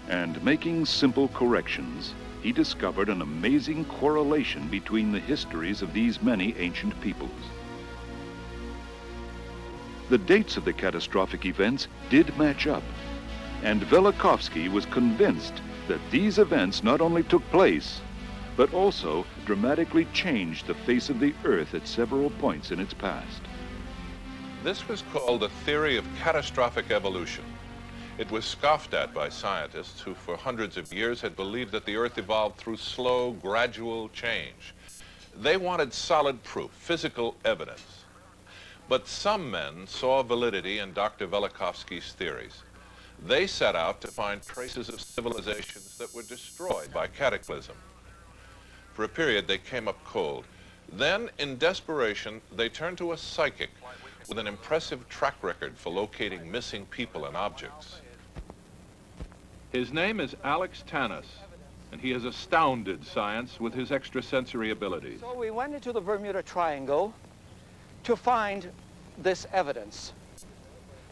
And making simple corrections, he discovered an amazing correlation between the histories of these many ancient peoples. The dates of the catastrophic events did match up, and Velikovsky was convinced that these events not only took place, but also dramatically changed the face of the Earth at several points in its past. This was called the theory of catastrophic evolution. It was scoffed at by scientists who for hundreds of years had believed that the Earth evolved through slow, gradual change. They wanted solid proof, physical evidence. But some men saw validity in Dr. Velikovsky's theories. They set out to find traces of civilizations that were destroyed by cataclysm. For a period, they came up cold. Then, in desperation, they turned to a psychic with an impressive track record for locating missing people and objects. His name is Alex Tanis, and he has astounded science with his extrasensory abilities. So we went into the Bermuda Triangle to find this evidence.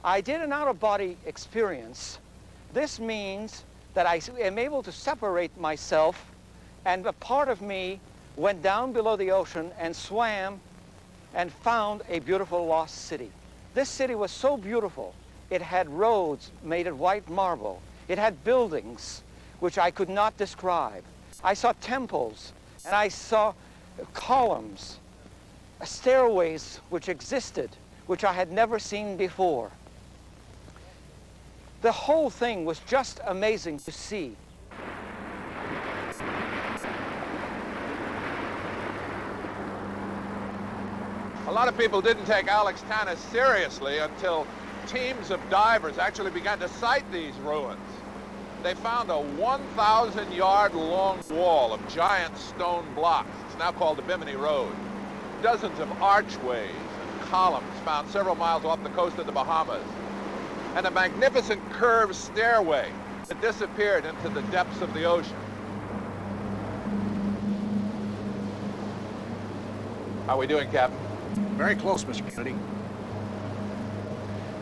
I did an out-of-body experience. This means that I am able to separate myself, and a part of me went down below the ocean and swam and found a beautiful lost city. This city was so beautiful. It had roads made of white marble. It had buildings which I could not describe. I saw temples, and I saw columns, stairways which existed, which I had never seen before. The whole thing was just amazing to see. A lot of people didn't take Alex Tanis seriously until teams of divers actually began to sight these ruins. They found a 1,000-yard long wall of giant stone blocks. It's now called the Bimini Road. Dozens of archways and columns found several miles off the coast of the Bahamas. And a magnificent curved stairway that disappeared into the depths of the ocean. How are we doing, Captain? Very close, Mr. Kennedy.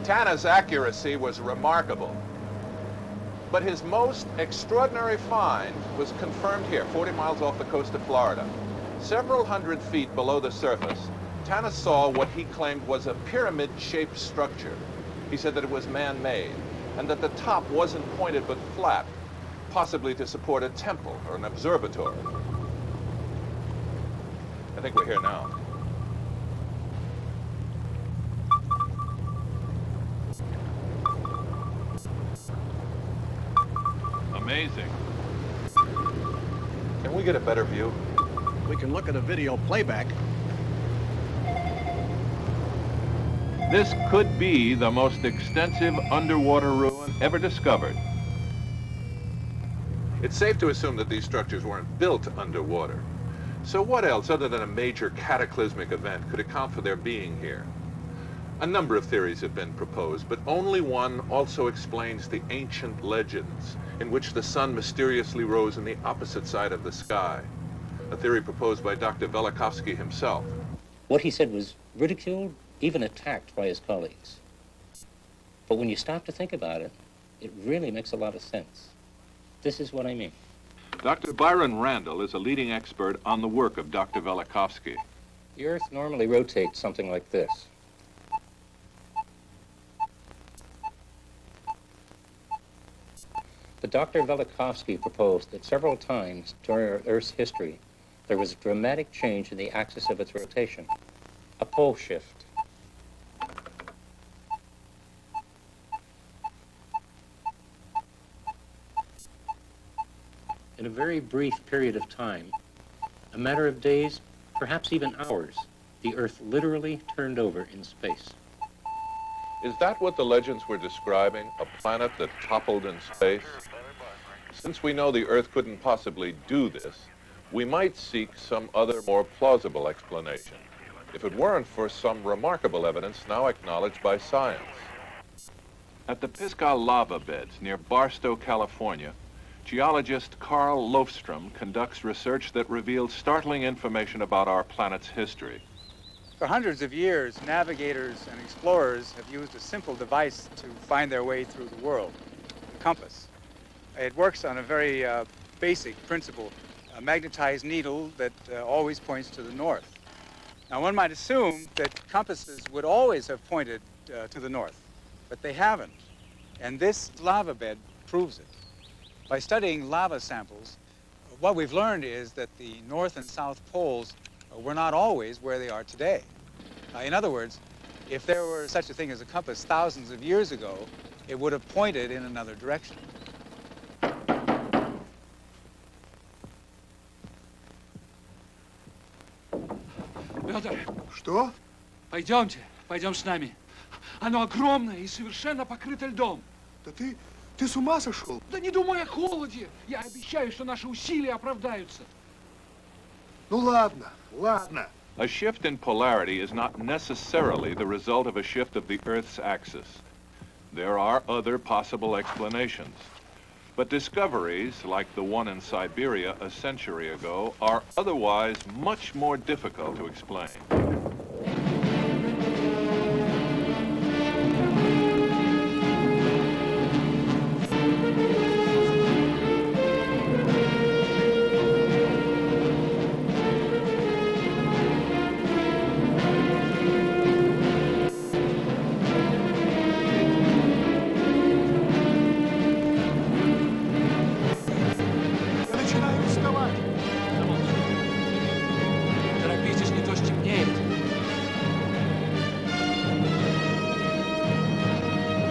Tanis' accuracy was remarkable. But his most extraordinary find was confirmed here, 40 miles off the coast of Florida. Several hundred feet below the surface, Tanis saw what he claimed was a pyramid-shaped structure. He said that it was man-made, and that the top wasn't pointed but flat, possibly to support a temple or an observatory. I think we're here now. Amazing. Can we get a better view? We can look at a video playback. This could be the most extensive underwater ruin ever discovered. It's safe to assume that these structures weren't built underwater. So what else, other than a major cataclysmic event, could account for their being here? A number of theories have been proposed, but only one also explains the ancient legends in which the sun mysteriously rose on the opposite side of the sky. A theory proposed by Dr. Velikovsky himself. What he said was ridiculed, even attacked by his colleagues. But when you stop to think about it, it really makes a lot of sense. This is what I mean. Dr. Byron Randall is a leading expert on the work of Dr. Velikovsky. The Earth normally rotates something like this. But Dr. Velikovsky proposed that several times during Earth's history, there was a dramatic change in the axis of its rotation, a pole shift. In a very brief period of time, a matter of days, perhaps even hours, the Earth literally turned over in space. Is that what the legends were describing? A planet that toppled in space? Since we know the Earth couldn't possibly do this, we might seek some other, more plausible explanation, if it weren't for some remarkable evidence now acknowledged by science. At the Pisgah lava beds near Barstow, California, Geologist Carl Lofstrom conducts research that reveals startling information about our planet's history. For hundreds of years, navigators and explorers have used a simple device to find their way through the world, the compass. It works on a very basic principle, a magnetized needle that always points to the north. Now, one might assume that compasses would always have pointed to the north, but they haven't. And this lava bed proves it. By studying lava samples, what we've learned is that the north and south poles were not always where they are today. In other words, if there were such a thing as a compass thousands of years ago, it would have pointed in another direction. Петр, Что? пойдемте, пойдем с нами. Оно огромное и совершенно покрыто льдом. Да ты с ума сошел? Да не думай о холоде. Я обещаю, что наши усилия оправдаются. Ну ладно, ладно. A shift in polarity is not necessarily the result of a shift of the Earth's axis. There are other possible explanations. But discoveries, like the one in Siberia a century ago, are otherwise much more difficult to explain. Торопитесь, не то стемнеет.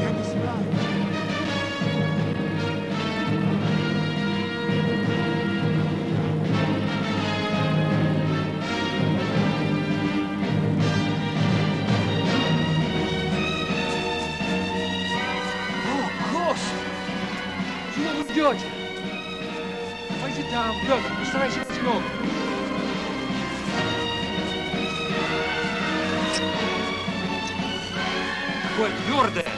Я не знаю. О, Господи! Чего вы ждете? Пойди там, Петр, постарайся быть ногу. Какое твердое!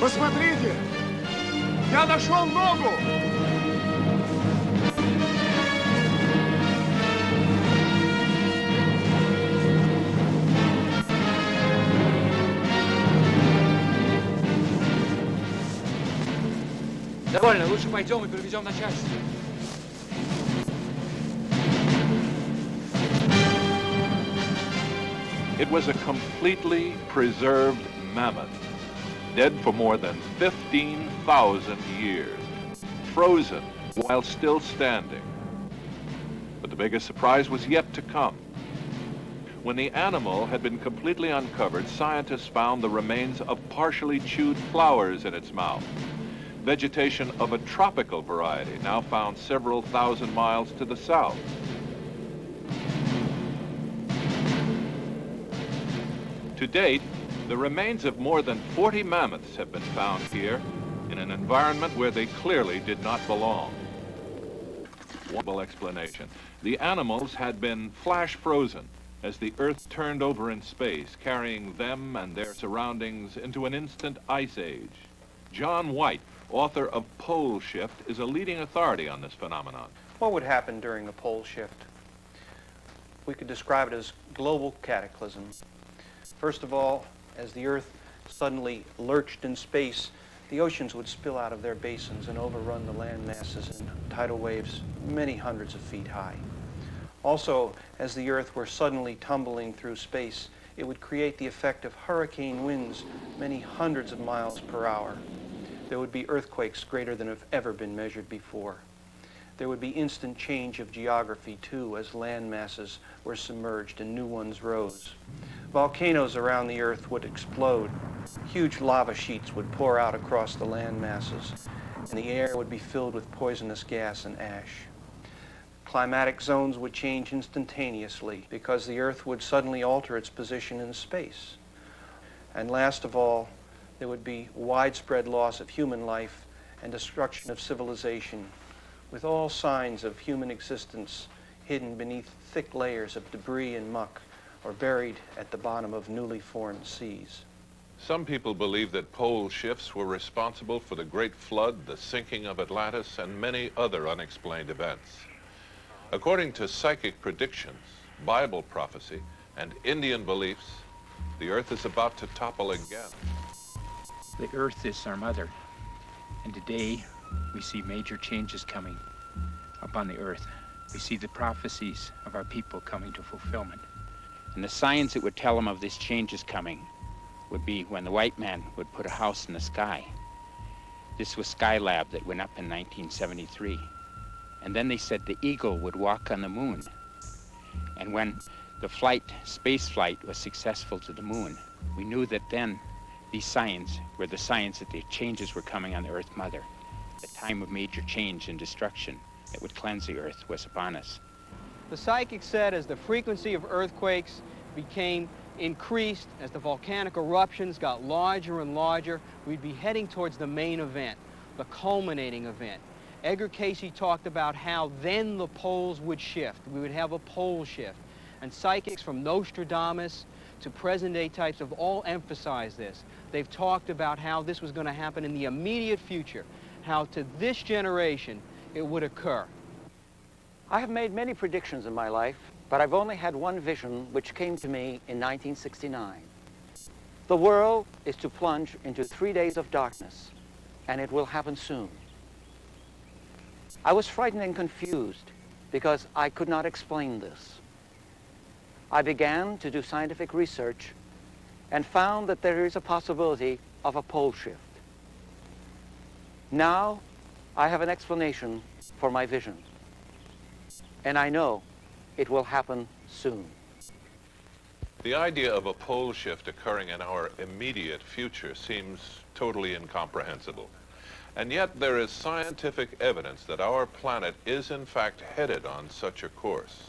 Посмотрите! Я нашел ногу! Довольно, лучше пойдем и переведем начальство. It was a completely preserved mammoth, dead for more than 15,000 years, frozen while still standing. But the biggest surprise was yet to come. When the animal had been completely uncovered, scientists found the remains of partially chewed flowers in its mouth. Vegetation of a tropical variety, now found several thousand miles to the south. To date, the remains of more than 40 mammoths have been found here in an environment where they clearly did not belong. One explanation. The animals had been flash frozen as the Earth turned over in space, carrying them and their surroundings into an instant ice age. John White, author of Pole Shift, is a leading authority on this phenomenon. What would happen during a pole shift? We could describe it as global cataclysm. First of all, as the Earth suddenly lurched in space, the oceans would spill out of their basins and overrun the land masses in tidal waves many hundreds of feet high. Also, as the Earth were suddenly tumbling through space, it would create the effect of hurricane winds many hundreds of miles per hour. There would be earthquakes greater than have ever been measured before. There would be instant change of geography, too, as land masses were submerged and new ones rose. Volcanoes around the Earth would explode. Huge lava sheets would pour out across the land masses, and the air would be filled with poisonous gas and ash. Climatic zones would change instantaneously because the Earth would suddenly alter its position in space. And last of all, there would be widespread loss of human life and destruction of civilization, with all signs of human existence hidden beneath thick layers of debris and muck or buried at the bottom of newly formed seas. Some people believe that pole shifts were responsible for the Great Flood, the sinking of Atlantis, and many other unexplained events. According to psychic predictions, Bible prophecy, and Indian beliefs, the Earth is about to topple again. The Earth is our mother, and today we see major changes coming up on the Earth. We see the prophecies of our people coming to fulfillment. And the signs that would tell them of this change is coming would be when the white man would put a house in the sky. This was Skylab that went up in 1973. And then they said the eagle would walk on the moon. And when the space flight was successful to the moon, we knew that then these signs were the signs that the changes were coming on the Earth Mother. The time of major change and destruction that would cleanse the Earth was upon us. The psychic said as the frequency of earthquakes became increased, as the volcanic eruptions got larger and larger, we'd be heading towards the main event, the culminating event. Edgar Cayce talked about how then the poles would shift. We would have a pole shift. And psychics from Nostradamus to present-day types have all emphasized this. They've talked about how this was going to happen in the immediate future, how to this generation it would occur. I have made many predictions in my life, but I've only had one vision which came to me in 1969. The world is to plunge into 3 days of darkness, and it will happen soon. I was frightened and confused because I could not explain this. I began to do scientific research and found that there is a possibility of a pole shift. Now I have an explanation for my vision, and I know it will happen soon. The idea of a pole shift occurring in our immediate future seems totally incomprehensible. And yet there is scientific evidence that our planet is in fact headed on such a course.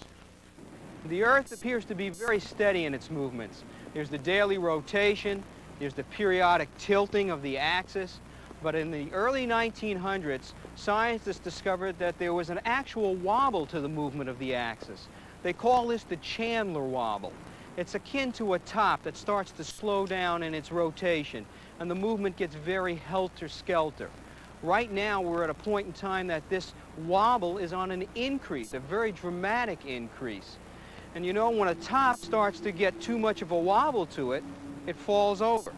The Earth appears to be very steady in its movements. There's the daily rotation, there's the periodic tilting of the axis, but in the early 1900s, scientists discovered that there was an actual wobble to the movement of the axis. They call this the Chandler wobble. It's akin to a top that starts to slow down in its rotation, and the movement gets very helter-skelter. Right now, we're at a point in time that this wobble is on an increase, a very dramatic increase. And you know, when a top starts to get too much of a wobble to it, it falls over.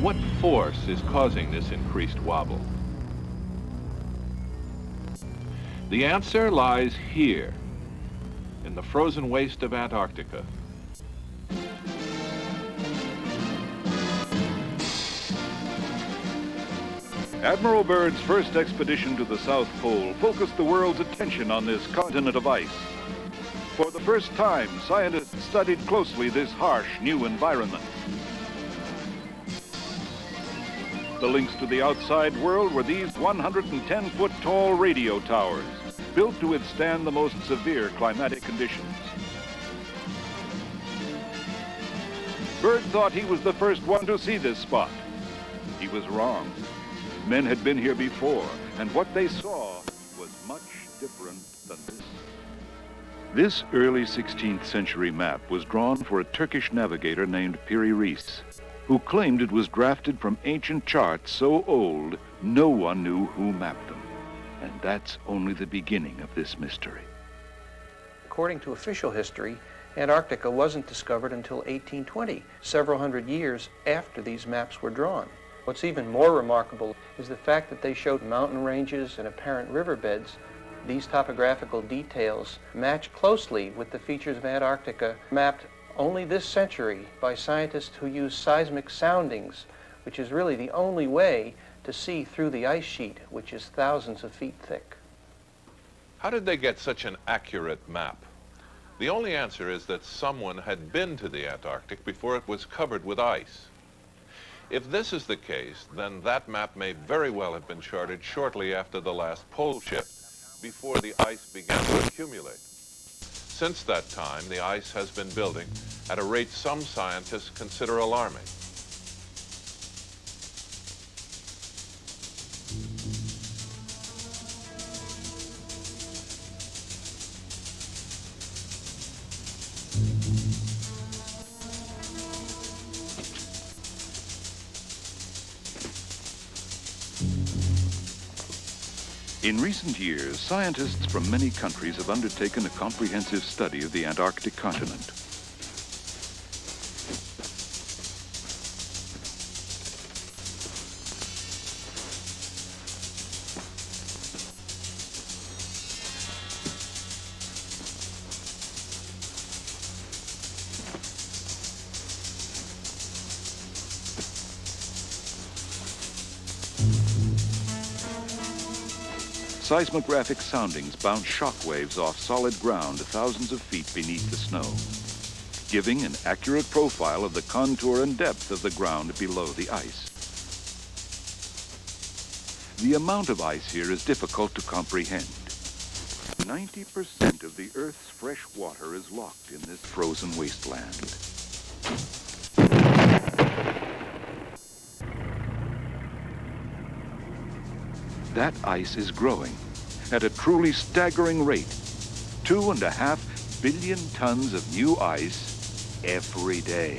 What force is causing this increased wobble? The answer lies here, in the frozen waste of Antarctica. Admiral Byrd's first expedition to the South Pole focused the world's attention on this continent of ice. For the first time, scientists studied closely this harsh new environment. The links to the outside world were these 110-foot tall radio towers, built to withstand the most severe climatic conditions. Byrd thought he was the first one to see this spot. He was wrong. Men had been here before, and what they saw was much different than this. This early 16th century map was drawn for a Turkish navigator named Piri Reis, who claimed it was drafted from ancient charts so old no one knew who mapped them. And that's only the beginning of this mystery. According to official history, Antarctica wasn't discovered until 1820, several hundred years after these maps were drawn. What's even more remarkable is the fact that they showed mountain ranges and apparent riverbeds. These topographical details match closely with the features of Antarctica mapped only this century by scientists who use seismic soundings, which is really the only way to see through the ice sheet, which is thousands of feet thick. How did they get such an accurate map? The only answer is that someone had been to the Antarctic before it was covered with ice. If this is the case, then that map may very well have been charted shortly after the last pole shift, before the ice began to accumulate. Since that time, the ice has been building at a rate some scientists consider alarming. In recent years, scientists from many countries have undertaken a comprehensive study of the Antarctic continent. Seismographic soundings bounce shock waves off solid ground thousands of feet beneath the snow, giving an accurate profile of the contour and depth of the ground below the ice. The amount of ice here is difficult to comprehend. 90% of the Earth's fresh water is locked in this frozen wasteland. That ice is growing at a truly staggering rate. 2.5 billion tons of new ice every day.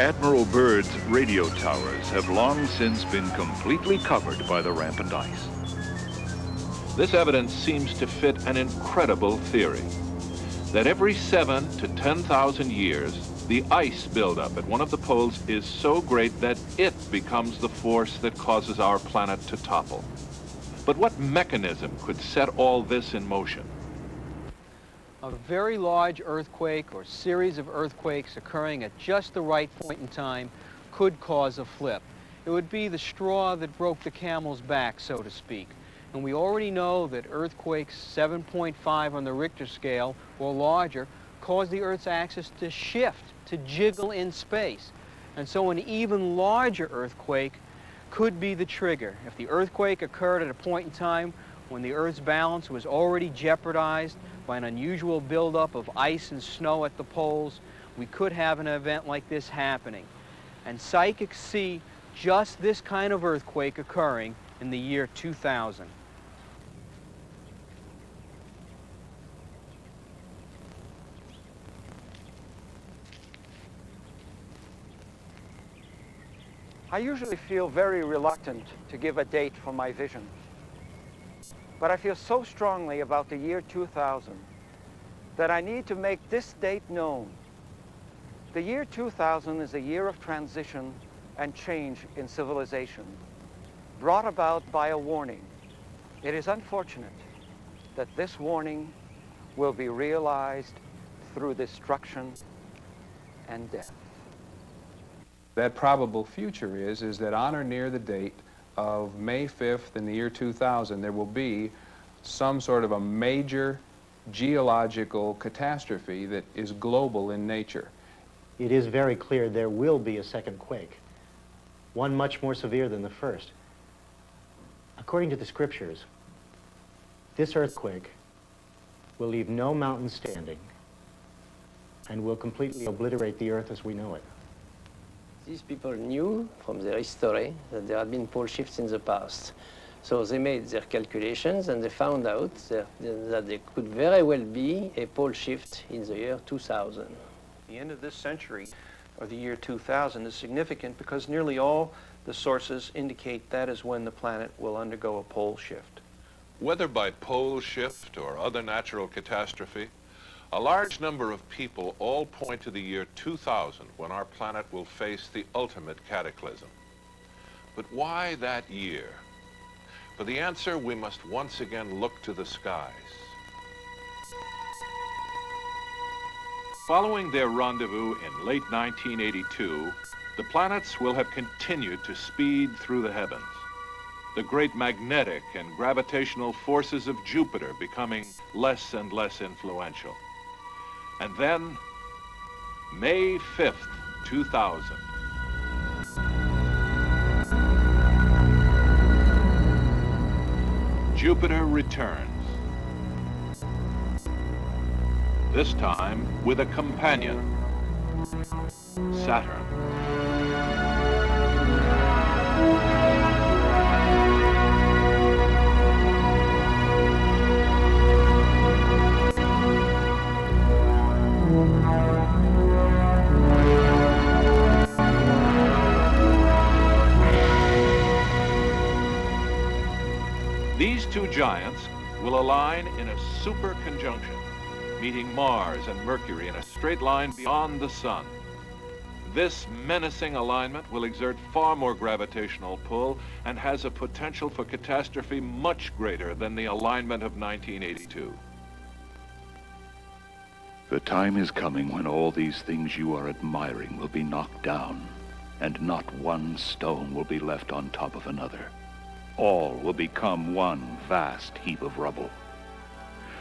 Admiral Byrd's radio towers have long since been completely covered by the rampant ice. This evidence seems to fit an incredible theory, that every 7,000 to 10,000 years, the ice buildup at one of the poles is so great that it becomes the force that causes our planet to topple. But what mechanism could set all this in motion? A very large earthquake or series of earthquakes occurring at just the right point in time could cause a flip. It would be the straw that broke the camel's back, so to speak. And we already know that earthquakes 7.5 on the Richter scale or larger cause the Earth's axis to shift, to jiggle in space. And so an even larger earthquake could be the trigger. If the earthquake occurred at a point in time when the Earth's balance was already jeopardized by an unusual buildup of ice and snow at the poles, we could have an event like this happening. And psychics see just this kind of earthquake occurring in the year 2000. I usually feel very reluctant to give a date for my vision. But I feel so strongly about the year 2000 that I need to make this date known. The year 2000 is a year of transition and change in civilization, brought about by a warning. It is unfortunate that this warning will be realized through destruction and death. That probable future is that on or near the date of May 5th in the year 2000, there will be some sort of a major geological catastrophe that is global in nature. It is very clear there will be a second quake, one much more severe than the first. According to the scriptures, this earthquake will leave no mountain standing and will completely obliterate the Earth as we know it. These people knew from their history that there had been pole shifts in the past. So they made their calculations and they found out that there could very well be a pole shift in the year 2000. The end of this century, or the year 2000, is significant because nearly all the sources indicate that is when the planet will undergo a pole shift. Whether by pole shift or other natural catastrophe, a large number of people all point to the year 2000 when our planet will face the ultimate cataclysm. But why that year? For the answer, we must once again look to the skies. Following their rendezvous in late 1982, the planets will have continued to speed through the heavens. The great magnetic and gravitational forces of Jupiter becoming less and less influential. And then, May 5th, 2000. Jupiter returns. This time with a companion, Saturn. These two giants will align in a super conjunction, meeting Mars and Mercury in a straight line beyond the sun. This menacing alignment will exert far more gravitational pull and has a potential for catastrophe much greater than the alignment of 1982. The time is coming when all these things you are admiring will be knocked down, and not one stone will be left on top of another. All will become one vast heap of rubble.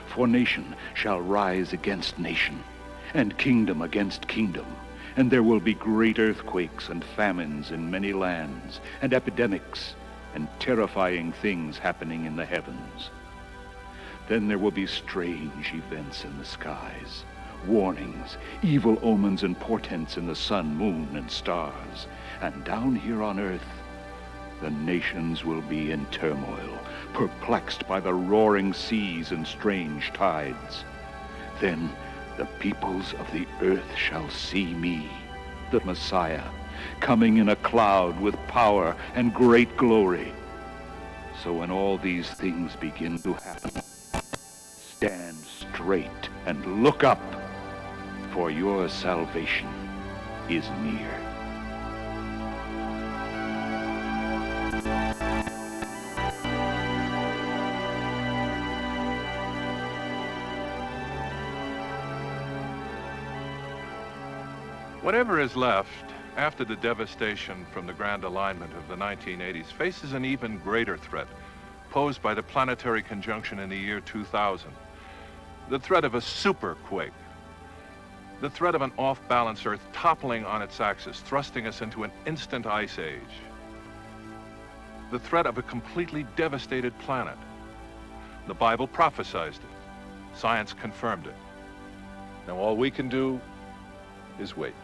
For nation shall rise against nation, and kingdom against kingdom, and there will be great earthquakes and famines in many lands, and epidemics, and terrifying things happening in the heavens. Then there will be strange events in the skies, warnings, evil omens and portents in the sun, moon, and stars. And down here on earth, the nations will be in turmoil, perplexed by the roaring seas and strange tides. Then the peoples of the earth shall see me, the Messiah, coming in a cloud with power and great glory. So when all these things begin to happen, stand straight and look up, for your salvation is near. Whatever is left after the devastation from the grand alignment of the 1980s faces an even greater threat posed by the planetary conjunction in the year 2000. The threat of a superquake. The threat of an off-balance Earth toppling on its axis, thrusting us into an instant ice age. The threat of a completely devastated planet. The Bible prophesied it. Science confirmed it. Now all we can do is wait.